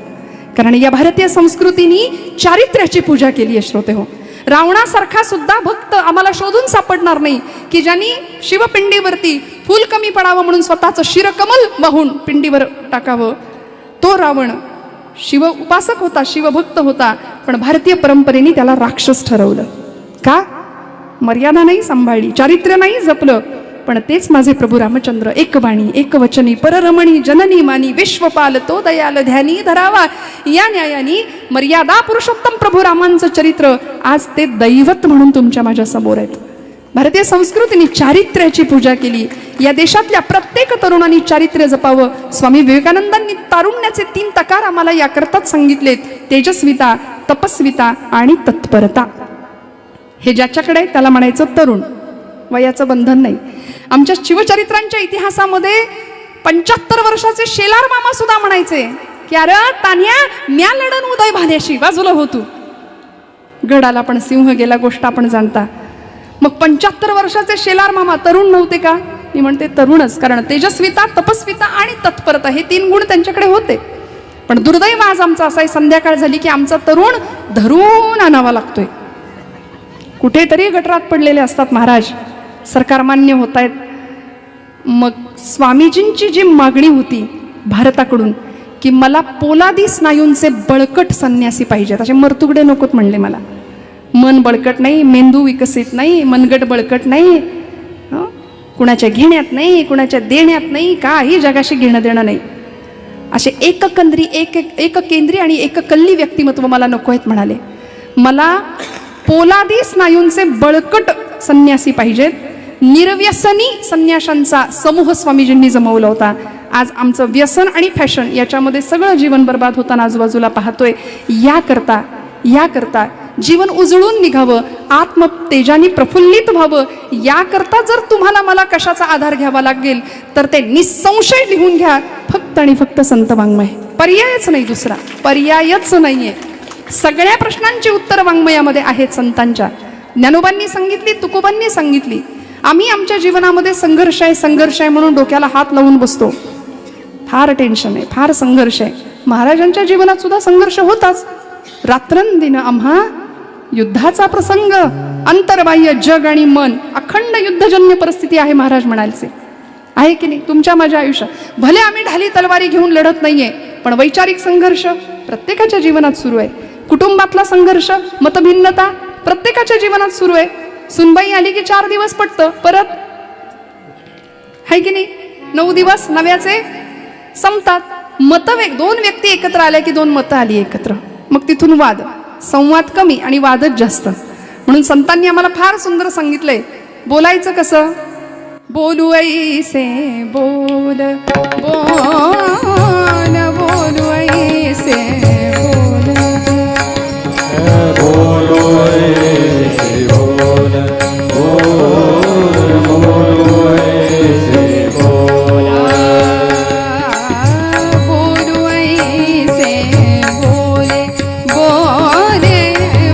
कारण या भारतीय संस्कृतीने चारित्र्याची पूजा केली आहे श्रोते हो. रावणासारखा सुद्धा भक्त आम्हाला शोधून सापडणार नाही की ज्यांनी शिवपिंडीवरती फूल कमी पडावं म्हणून स्वतःचं शिरकमल वाहून पिंडीवर टाकावं. तो रावण शिव उपासक होता, शिवभक्त होता, पण भारतीय परंपरेने त्याला राक्षस ठरवलं. का? मर्यादा नाही सांभाळली, चारित्र्य नाही जपलं. पण तेच माझे प्रभू रामचंद्र, एकवाणी एकवचनी पररमणी जननी मानी विश्वपाल तो दयाल ध्यानी धरावा, या न्यायानी मर्यादा पुरुषोत्तम प्रभू रामांचं चरित्र आज ते दैवत म्हणून तुमच्या माझ्या समोर आहेत. भारतीय संस्कृतीने चारित्र्याची पूजा केली. या देशातल्या प्रत्येक तरुणांनी चारित्र्य जपावं. स्वामी विवेकानंदांनी तारुण्याचे 3 तकार आम्हाला याकरताच सांगितलेत: तेजस्विता, तपस्विता आणि तत्परता. हे ज्याच्याकडे आहे त्याला म्हणायचं तरुण, वयाचं बंधन नाही. आमच्या शिवचरित्रांच्या इतिहासामध्ये 75 वर्षाचे शेलार मामा सुद्धा म्हणायचे की अरे तान्या, म्या लढन उदय भाल्याशी, बाजूला हो तू. गडाला पण सिंह गेला गोष्ट आपण जाणता. मग 75 वर्षाचे शेलार मामा तरुण नव्हते का? मी म्हणते तरुणच, कारण तेजस्विता, तपस्विता आणि तत्परता हे 3 गुण त्यांच्याकडे होते. पण दुर्दैव आज आमचा असा संध्याकाळ झाली की आमचा तरुण धरून आणावा लागतोय. कुठेतरी गटरात पडलेले असतात महाराज, सरकार मान्य होत आहेत. मग स्वामीजींची जी मागणी होती भारताकडून की मला पोलादी स्नायूंचे बळकट संन्यासी पाहिजेत, असे मरतुगडे नकोत म्हणले मला. मन बळकट नाही, मेंदू विकसित नाही, मनगट बळकट नाही, कुणाच्या घेण्यात नाही, कुणाच्या देण्यात नाही, काही जगाशी घेणं देणं नाही. असे एककेंद्री आणि एककल्ली व्यक्तिमत्व मला नको आहेत म्हणाले. मला पोलादी स्नायूंचे बळकट संन्यासी पाहिजेत. निर्व्यसनी संन्याशांचा समूह स्वामीजींनी जमवला होता. आज आमचं व्यसन आणि फॅशन याच्यामध्ये सगळं जीवन बर्बाद होताना आजूबाजूला पाहतोय. याकरता जीवन उजळून निघावं, आत्मतेजाने प्रफुल्लित व्हावं, याकरता जर तुम्हाला मला कशाचा आधार घ्यावा लागेल तर ते निसंशय लिहून घ्या, फक्त आणि फक्त संत वाङ्मय. पर्यायच नाही, दुसरा पर्यायच नाहीये. सगळ्या प्रश्नांची उत्तर वाङ्मयामध्ये आहेत संतांच्या. ज्ञानोबांनी सांगितली, तुकोबांनी सांगितली. आम्ही आमच्या जीवनामध्ये संघर्ष आहे म्हणून डोक्याला हात लावून बसतो. फार टेन्शन आहे, फार संघर्ष आहे. महाराजांच्या जीवनात सुद्धा संघर्ष होताच. रात्रंदिन आम्हा युद्धाचा प्रसंग, अंतर्बाह्य जग आणि मन, अखंड युद्धजन्य परिस्थिती आहे महाराज म्हणायचे. आहे की नाही तुमच्या माझ्या आयुष्यात? भले आम्ही ढाली तलवारी घेऊन लढत नाहीये, पण वैचारिक संघर्ष प्रत्येकाच्या जीवनात सुरू आहे. कुटुंबातला संघर्ष, मतभिन्नता प्रत्येकाच्या जीवनात सुरू आहे. सुनबाई आली की 4 दिवस पटतं, परत आहे की नाही 9 दिवस नव्याचे संपतात. मतवेग, 2 व्यक्ती एकत्र आल्या की 2 मतं आली एकत्र, मग तिथून वाद, संवाद कमी आणि वादच जास्त. म्हणून संतांनी आम्हाला फार सुंदर सांगितलंय बोलायचं कसं. बोलू ऐसे बोल, बोल बोलू ऐसे बोल, बोलो ऐसे बोल, बोलो ऐसे बोल, बोलू ऐसे बोले, बोले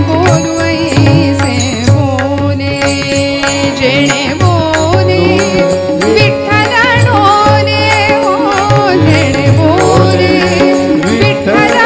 बोलू ऐसे बोले, जेणे बोले विठ्ठल डोले, हो जेणे बोले विठ्ठल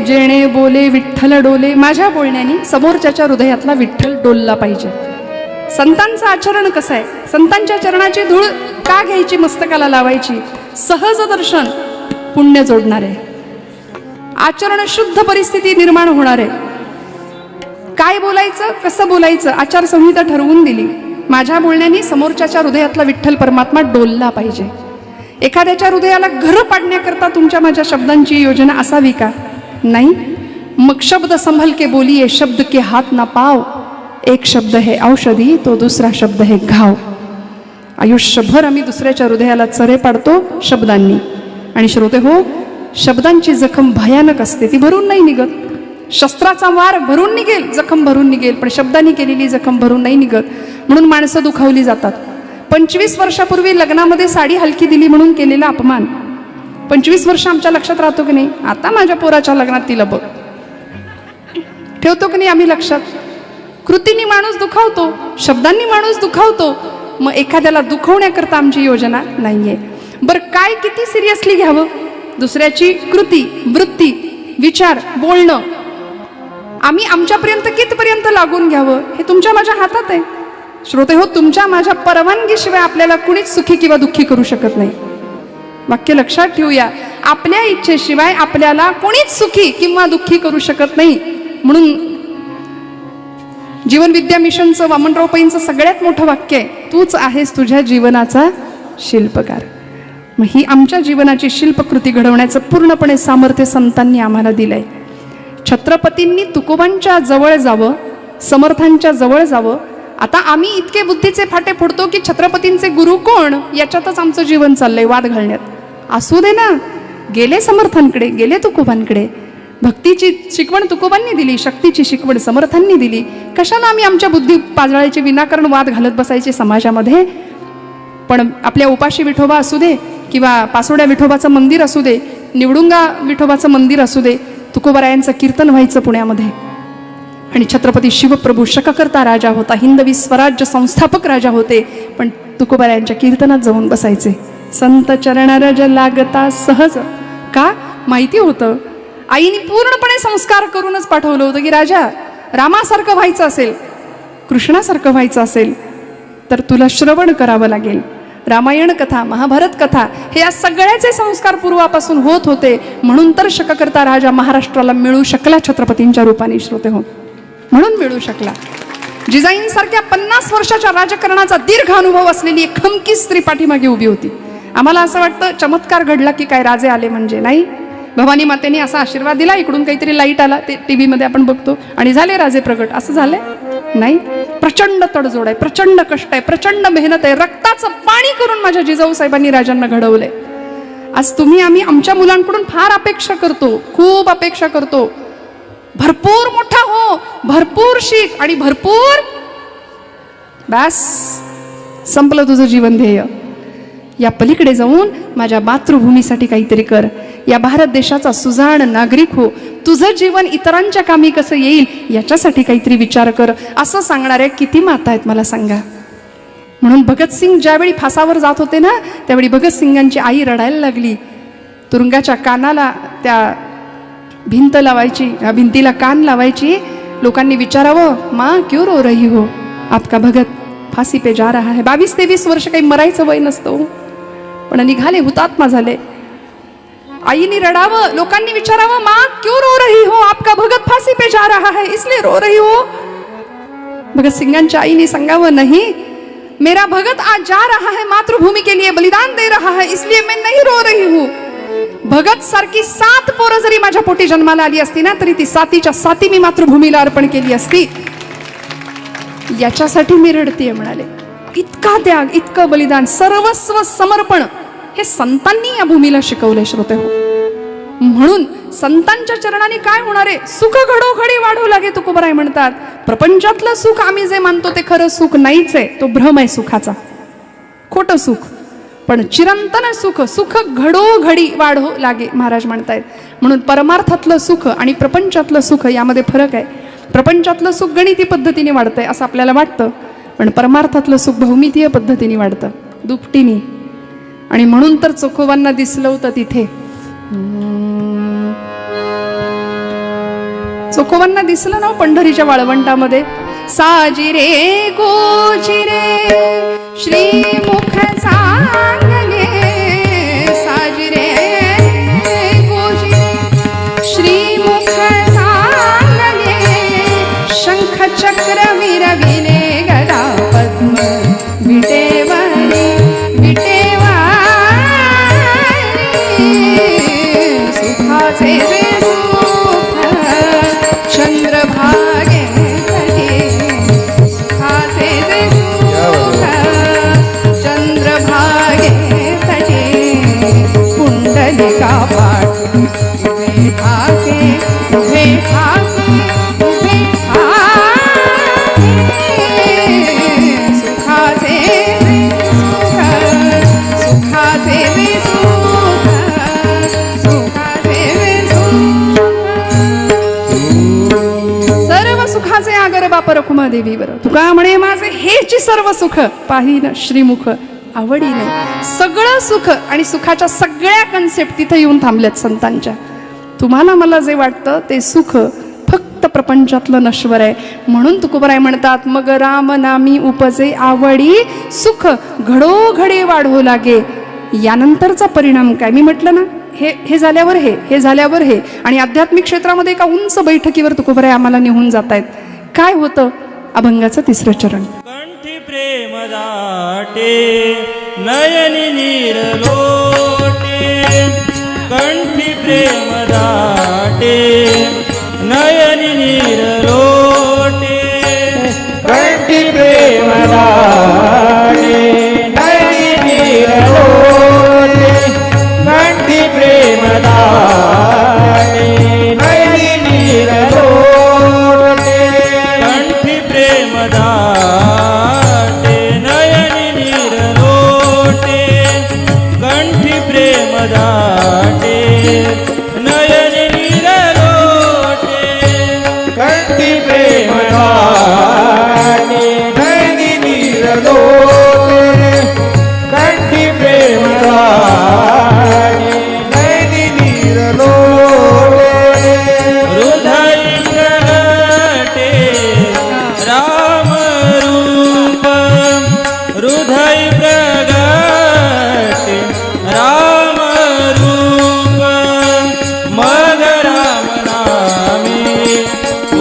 जेणे बोले विठ्ठल डोले. माझ्या बोलण्याने समोरच्याच्या हृदयातला विठ्ठल डोलला पाहिजे. संतांचं आचरण कसं आहे? संतांच्या चरणाची धूळ का घ्यायची, मस्तकाला लावायची? सहज दर्शन पुण्य जोडणार आहे, आचरण शुद्ध परिस्थिती निर्माण होणार आहे. काय बोलायचं, कसं बोलायचं, आचारसंहिता ठरवून दिली. माझ्या बोलण्याने समोरच्याच्या हृदयातला विठ्ठल परमात्मा डोलला पाहिजे. एखाद्याच्या हृदयाला घर पाडण्याकरता तुमच्या माझ्या शब्दांची योजना असावी का? नाही. मग शब्द संभल के बोलिये, शब्द के हाथ ना पाव. एक शब्द है औषधी, तो दुसरा शब्द है घाव. आयुष्यभर आम्ही दुसऱ्याच्या हृदयाला चरे पाडतो शब्दांनी. आणि श्रोते हो, शब्दांची जखम भयानक असते, ती भरून नाही निघत. शस्त्राचा वार भरून निघेल, जखम भरून निघेल, पण शब्दांनी केलेली जखम भरून नाही निघत. म्हणून माणसं दुखावली जातात. 25 वर्षापूर्वी लग्नामध्ये साडी हलकी दिली म्हणून केलेला अपमान 25 वर्ष आमच्या लक्षात राहतो की नाही? आता माझ्या पोराच्या लग्नात तिला बघ, ठेवतो की नाही आम्ही लक्षात? कृतीने माणूस दुखावतो, शब्दांनी माणूस दुखावतो. मग एखाद्याला दुखवण्याकरता आमची योजना नाहीये. बरं, काय किती सिरियसली घ्यावं? दुसऱ्याची कृती, वृत्ती, विचार, बोलणं आम्ही आमच्यापर्यंत कितपर्यंत लागून घ्यावं हे तुमच्या माझ्या हातात आहे. श्रोते हो, तुमच्या माझ्या परवानगीशिवाय आपल्याला कुणीच सुखी किंवा दुःखी करू शकत नाही. वाक्य लक्षात ठेवूया. आपल्या इच्छेशिवाय आपल्याला कोणीच सुखी किंवा दुःखी करू शकत नाही. म्हणून जीवन विद्या मिशनचं वामनराव पैंचं सगळ्यात मोठं वाक्य आहे, तूच आहेस तुझ्या जीवनाचा शिल्पकार. मग ही आमच्या जीवनाची शिल्पकृती घडवण्याचं पूर्णपणे सामर्थ्य संतांनी आम्हाला दिलंय. छत्रपतींनी तुकोबांच्या जवळ जावं, समर्थांच्या जवळ जावं. आता आम्ही इतके बुद्धीचे फाटे फोडतो की छत्रपतींचे गुरु कोण याच्यातच आमचं जीवन चाललंय वाद घालण्यात. असू दे ना, गेले समर्थांकडे, गेले तुकोबांकडे. भक्तीची शिकवण तुकोबांनी दिली, शक्तीची शिकवण समर्थांनी दिली. कशाला आम्ही आमच्या बुद्धी पाजळायचे, विनाकारण वाद घालत बसायचे समाजामध्ये? पण आपल्या उपाशी विठोबा असू दे किंवा पासोड्या विठोबाचं मंदिर असू दे, निवडुंगा विठोबाचं मंदिर असू दे, तुकोबारायांचं कीर्तन व्हायचं पुण्यामध्ये. आणि छत्रपती शिवप्रभू शककर्ता राजा होता, हिंदवी स्वराज्य संस्थापक राजा होते, पण तुकोबारायांच्या कीर्तनात जाऊन बसायचे. संत चरणरज लागता सहज. का? माहिती होतं, आईने पूर्णपणे संस्कार करूनच पाठवलं होतं की राजा, रामासारखं व्हायचं असेल, कृष्णासारखं व्हायचं असेल तर तुला श्रवण करावं लागेल. रामायण कथा, महाभारत कथा, हे या सगळ्याचे संस्कार पूर्वापासून होत होते. म्हणून तर शककर्ता राजा महाराष्ट्राला मिळू शकला छत्रपतींच्या रूपाने. श्रोते हो, म्हणून मिळू शकला. जिजाईंसारख्या 50 वर्षाच्या राजकारणाचा दीर्घ अनुभव असलेली एक खमकी स्त्री पाठीमागे उभी होती. आम्हाला असं वाटतं चमत्कार घडला की काय राजे आले म्हणजे, नाही. भवानी मातेने असा आशीर्वाद दिला, इकडून काहीतरी लाईट आला, ते टीव्ही मध्ये आपण बघतो आणि झाले राजे प्रगट, असं झालंय? नाही. प्रचंड तडजोड आहे, प्रचंड कष्ट आहे, प्रचंड मेहनत आहे, रक्ताचं पाणी करून माझ्या जिजाऊ साहेबांनी राजांना घडवलंय. आज तुम्ही आम्ही आमच्या मुलांकडून फार अपेक्षा करतो, खूप अपेक्षा करतो. भरपूर मोठा हो, भरपूर शिक आणि भरपूर बस, संपलं तुझं जीवन ध्येय. या पलीकडे जाऊन माझ्या मातृभूमीसाठी काहीतरी कर. या भारत देशाचा सुजाण नागरिक हो. तुझं जीवन इतरांच्या कामी कसं येईल याच्यासाठी काहीतरी विचार कर. असं सांगणाऱ्या किती माता आहेत मला सांगा. म्हणून भगतसिंग ज्यावेळी फासावर जात होते ना, त्यावेळी भगतसिंगांची आई रडायला लागली. तुरुंगाच्या कानाला त्या भिंत लावायची, भिंतीला कान लावायची. लोकांनी विचारावं, माँ क्यों रो रही हो? आपका भगत फाशी पे जा रहा है. 22-23 वर्ष काही मरायचं वय नसतं, पण निघाले, हुतात्मा झाले. आईने रडावं, लोकांनी विचारावं, माँ क्यों रो रही हो? आपका भगत फांसी पे जा रहा है इसलिए रो रही हो? भगत सिंगांच्या आईने सांगावं, नहीं, मेरा भगत आज जा रहा है, मातृभूमी के लिए बलिदान दे रहा है, इसलिए मैं नहीं रो रही हूँ. भगत सारखी 7 पोरं जरी माझ्या पोटी जन्माला आली असती ना, तरी ती 7च्या 7 मी मातृभूमीला अर्पण केली असती. याच्यासाठी मी रडतीये म्हणाले. इतका त्याग, इतकं बलिदान, सर्वस्व समर्पण हे संतांनी या भूमीला शिकवले. श्रोते हो, म्हणून संतांच्या चरणाने काय होणार आहे? सुख घडोघडी वाढू लागे तुकोबराय म्हणतात. प्रपंचातलं सुख आम्ही जे मानतो ते खरं सुख नाहीच आहे, तो भ्रम आहे सुखाचा, खोटं सुख. पण चिरंतन सुख, सुख घडोघडी वाढू लागे महाराज म्हणतायत. म्हणून परमार्थातलं सुख आणि प्रपंचातलं सुख यामध्ये फरक आहे. प्रपंचातलं सुख गणिती पद्धतीने वाढतंय असं आपल्याला वाटतं, पण परमार्थातलं सुख बहुमितीय पद्धतीने वाढतं, दुपटीने. आणि म्हणून तर चोखोबांना दिसलं होतं तिथे, चोखोबांना दिसलं ना हो पंढरीच्या वाळवंटामध्ये, साजिरे गोजिरे श्रीमुख चांगले, साजिरे गोजिरे श्रीमुख चांगले, शंख चक्र विरविले गदा पद्म विटेवरी विटेवारी, सुखाचे जे सुख चंद्रभागे तटे, सुखाचे जे सुख चंद्रभागे तटे, पुंडलिका पाठी उभे ठाके उभे ठाके उभे ठाके, सुखाचे जे सुख सुखाचे जे सुख सुखाचे जे सुख, सर्व सुखाचे आगर बाप रखुमा देवीवर, तुका म्हणे माझे हेची सर्व सुख पाहिन श्रीमुख आवडीने. सगळं सुख आणि सुखाच्या सगळ्या कन्सेप्ट तिथे येऊन थांबल्यात संतांच्या. तुम्हाला मला जे वाटतं ते सुख फक्त प्रपंचातलं नश्वर आहे. म्हणून तुकोबराय म्हणतात, मग राम नामी उपजे आवडी, सुख घडोघडे वाढो लागे. यानंतरचा परिणाम काय? मी म्हटलं ना, हे झाल्यावर हे झाल्यावर हे. आणि आध्यात्मिक क्षेत्रामध्ये एका उंच बैठकीवर तुकोबराय आम्हाला निघून जात आहेत. काय होतं? अभंगाचं तिसरं चरण. कंठी प्रेम दाटे नयनी नीर लोटे, कंठी प्रेम दाटे नयनी नीर लोटे, कंठी प्रेम दाटे नयनी नीर लोटे, कंठी प्रेम दाटे नयनी नीर लोटे, कंठी प्रेम दाटे नयनी नीर लोटे, कंठी प्रेम दाटे नयनी नीर लोटे, कंठी प्रेम दाटे नयनी नीर लोटे, कंठी प्रेम दाटे नयनी नीर लोटे, हृदय प्रगटे राम रूप, हृदय प्रगटे राम रूप, मग राम नामी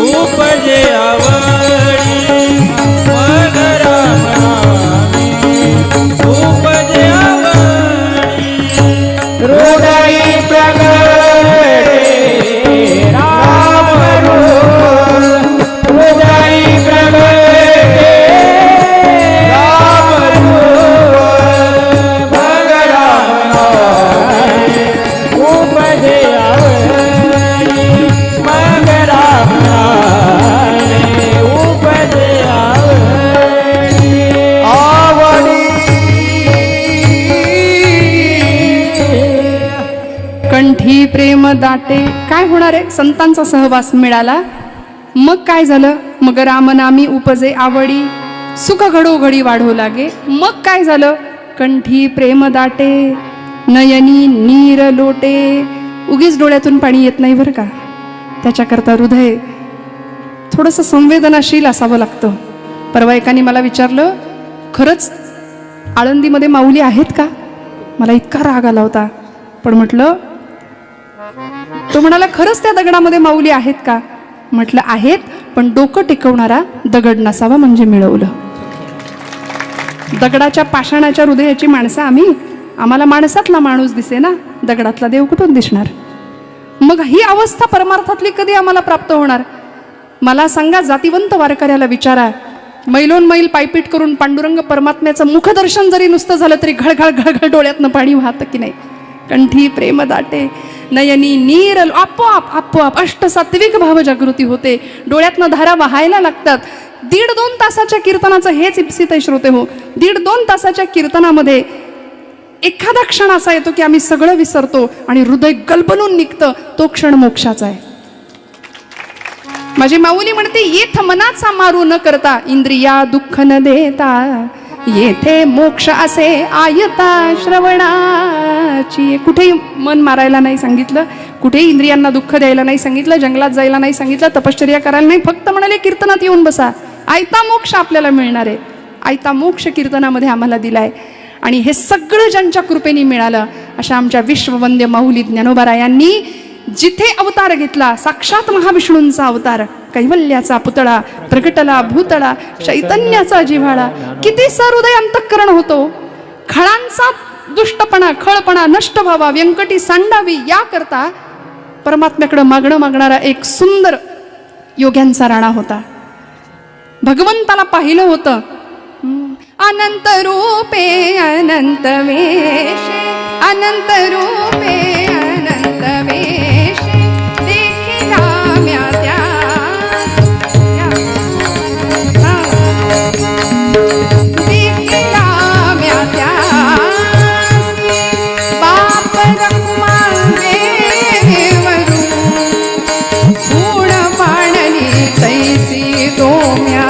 उपजे आवडी, मग राम नामी उपजे आवडी, हृदय प्रगटे राम रूप, हृदय प्रगटे राम रूप, मग राम नामी उपजे आवडी, मग राम नामी उपजे आवडी. कंठी प्रेम दाटे. काय होणार आहे? संतांचा सहवास मिळाला. मग काय झालं? मग रामनामी उपजे आवडी, सुख घडोघडी वाढो लागे. मग काय झालं? कंठी प्रेम दाटे नयनी नीर लोटे. उगीच डोळ्यातून पाणी येत नाही बरं का. त्याच्याकरता हृदय थोडंसं संवेदनाशील असावं लागतं. परवा एकाने मला विचारलं, खरंच आळंदीमध्ये माऊली आहेत का? मला इतका राग आला होता. पण म्हटलं, तो म्हणाला, खरंच त्या दगडामध्ये माऊली आहेत का? म्हटलं आहेत, पण डोकं टिकवणारा दगड नसावा म्हणजे मिळवलं. दगडाच्या पाषाणाच्या हृदयाची माणसं आम्ही. आम्हाला माणसातला माणूस दिसे ना, दगडातला देव कुठून दिसणार? मग ही अवस्था परमार्थातली कधी आम्हाला प्राप्त होणार? मला सांगा, जातिवंत वारकऱ्याला विचारा, मैलोन मैल पायपीट करून पांडुरंग परमात्म्याचं मुखदर्शन जरी नुसतं झालं तरी घळघळ घळघळ डोळ्यातनं पाणी वाहतं की नाही? कंठी प्रेम दाटे नयनी नीर. आपोआप आपोआप अष्टसात्विक भाव जागृती होते. डोळ्यातनं धारा वाहायला लागतात. 1.5-2 तासाच्या कीर्तनाचं हेच इप्सित आहे श्रोते हो. 1.5-2 तासाच्या कीर्तनामध्ये एखादा क्षण असा येतो की आम्ही सगळं विसरतो आणि हृदय गलबलून निघतं. तो क्षण मोक्षाचा आहे. माझी माऊली म्हणते, येथ मनाचा मारू न करता, इंद्रिया दुःख न देता, येथे मोक्ष असे आयता श्रवणाची. कुठेही मन मारायला नाही सांगितलं, कुठेही इंद्रियांना दुःख द्यायला नाही सांगितलं, जंगलात जायला नाही सांगितलं, तपश्चर्या करायला नाही, फक्त म्हणाले कीर्तनात येऊन बसा, आयता मोक्ष आपल्याला मिळणार आहे. आयता मोक्ष कीर्तनामध्ये आम्हाला दिलाय. आणि हे सगळं ज्यांच्या कृपेने मिळालं अशा आमच्या विश्ववंद्य माऊली ज्ञानोबारायांनी जिथे अवतार घेतला, साक्षात महाविष्णूंचा अवतार, कैवल्याचा पुतळा प्रगटला भूतळा, चैतन्याचा जिव्हाळा, किती सहृदय अंतःकरण होतो. खळांचा दुष्टपणा खळपणा नष्ट व्हावा, व्यंकटी सांडावी याकरता परमात्म्याकडे मागणारा एक सुंदर योग्यांचा राणा होता. भगवंताला पाहिलं होतं. अनंत रूपे अनंत वेशे, अनंत रूपे अनंत वेशे, देखिला म्या त्यास, देखिला म्या त्यास, बाप रखुमा देवरू, गुण पाणली तैसी गोम्या,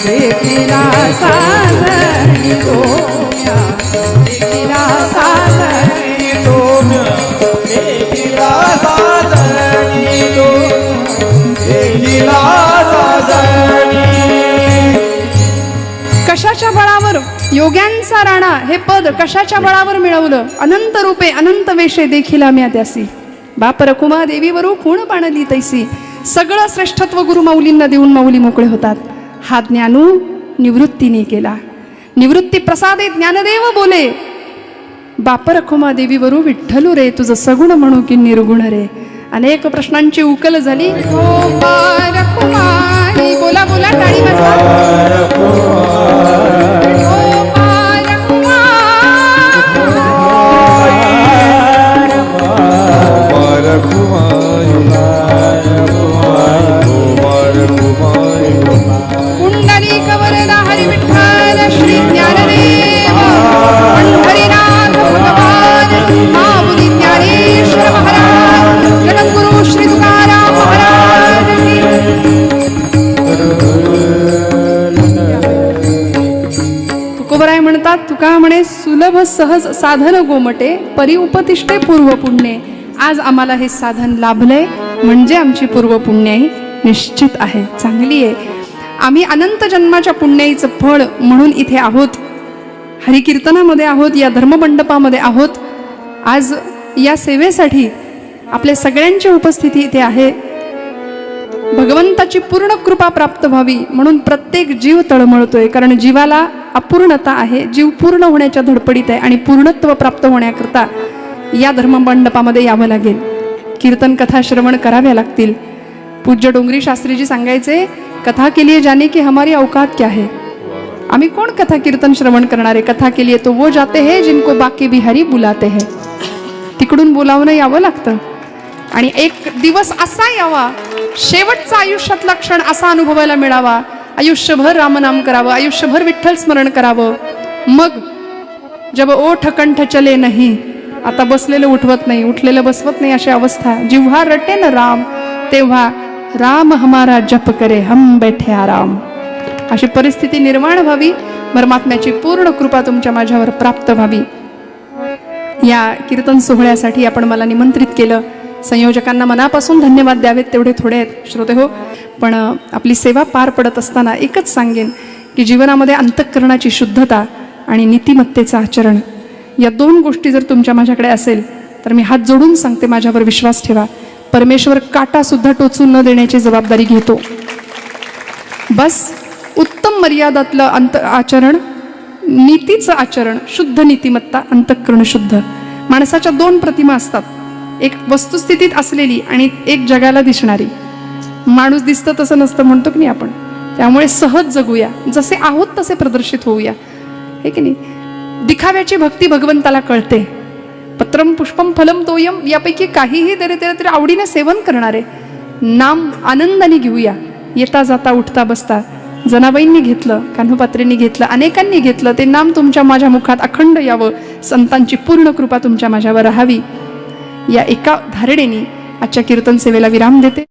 देखिला साजणी गोम्या, देखिला साजणी गोम्या, देखिला साजणी देखिला साजणी. कशाच्या बळावर योग्यांचा राणा हे पद कशाच्या बळावर मिळवलं? अनंत रूपे अनंत वेशे देखिला म्या त्यासी, बाप रखुमा देवीवरू खूण पाणली तैसी. सगळं श्रेष्ठत्व गुरु माऊलींना देऊन माऊली मोकळे होतात. हा ज्ञानू निवृत्तीने केला. निवृत्ती प्रसादे ज्ञानदेव बोले, बाप रखुमा देवीवरू विठ्ठलू रे, तुझं सगुण म्हणू की निर्गुण रे. अनेक प्रश्नांची उकल झाली. हो रखुमाई, बोला बोला टाळी वाजवा. हो कुंडली कवरदा हरी विठ्ठल श्री ज्ञानदेव पंढरीनाथ भगवान माऊली ज्ञानेश्वर महाराज, जगद्गुरु श्री तुकाराम महाराज तुकोबराय म्हणतात, तुका म्हणे सुलभ सहज साधन गोमटे, परी उपतिष्ठे पूर्व पुण्ये. आज आम्हाला हे साधन लाभलंय म्हणजे आमची पूर्व पुण्याई निश्चित आहे, चांगली आहे. आम्ही अनंत जन्माच्या पुण्याईचं फळ म्हणून इथे आहोत, हरिकीर्तनामध्ये आहोत, या धर्ममंडपामध्ये आहोत. आज या सेवेसाठी आपल्या सगळ्यांची उपस्थिती इथे आहे. भगवंताची पूर्ण कृपा प्राप्त व्हावी म्हणून प्रत्येक जीव तळमळतोय, कारण जीवाला अपूर्णता आहे, जीव पूर्ण होण्याच्या धडपडीत आहे आणि पूर्णत्व प्राप्त होण्याकरता या धर्ममंडपामध्ये यावं लागेल. कीर्तन कथा श्रवण कराव्या लागतील. पूज्य डोंगरी शास्त्रीजी सांगायचे, कथा के लिए जाने की हमारी औकात क्या है. आम्ही कोण कथा कीर्तन श्रवण करणारे? कथा के लिए तो वो जाते हैं जिनको बाकी बिहारी बुलाते हैं. तिकडून बोलावणं यावं लागतं. आणि एक दिवस असा यावा, शेवटचा आयुष्यातला क्षण असा अनुभवायला मिळावा, आयुष्यभर रामनाम करावं, आयुष्यभर विठ्ठल स्मरण करावं. मग जब ओठ कंठ चले नाही, आता बसलेलं उठवत नाही, उठलेलं बसवत नाही, अशी अवस्था. जिव्हा रटे न राम, तेव्हा राम हमारा जप करे हम बैठे आराम. अशी परिस्थिती निर्माण व्हावी. परमात्म्याची पूर्ण कृपा तुमच्या माझ्यावर प्राप्त व्हावी. या कीर्तन सोहळ्यासाठी आपण मला निमंत्रित केलं. संयोजकांना मनापासून धन्यवाद द्यावेत तेवढे थोडे आहेत श्रोते हो. पण आपली सेवा पार पडत असताना एकच सांगेन की जीवनामध्ये अंतःकरणाची शुद्धता आणि नीतिमत्तेचं आचरण, या दोन गोष्टी जर तुमच्या माझ्याकडे असेल तर मी हात जोडून सांगते, माझ्यावर विश्वास ठेवा. परमेश्वर काटा सुद्धा टोचून न देण्याची जबाबदारी घेतो. बस उत्तम मर्यादातलं आचरण, नीतीचं आचरण, शुद्ध नीतिमत्ता, अंतःकरण शुद्ध. माणसाच्या दोन प्रतिमा असतात, एक वस्तुस्थितीत असलेली आणि एक जगाला दिसणारी. माणूस दिसतं तसं नसतं म्हणतो की नाही आपण. त्यामुळे सहज जगूया, जसे आहोत तसे प्रदर्शित होऊया, हे की नाही. दिखाव्याची भक्ती भगवंताला कळते. पत्रम पुष्पम फलम तोयम, यापैकी काहीही तरी आवडीने सेवन करणारे. नाम आनंदाने घेऊया, येता जाता उठता बसता. जनाबाईंनी घेतलं, कान्होपात्रेंनी घेतलं, अनेकांनी घेतलं. ते नाम तुमच्या माझ्या मुखात अखंड यावं, संतांची पूर्ण कृपा तुमच्या माझ्यावर राहावी. या एका धारणेने आजच्या कीर्तन सेवेला विराम देते.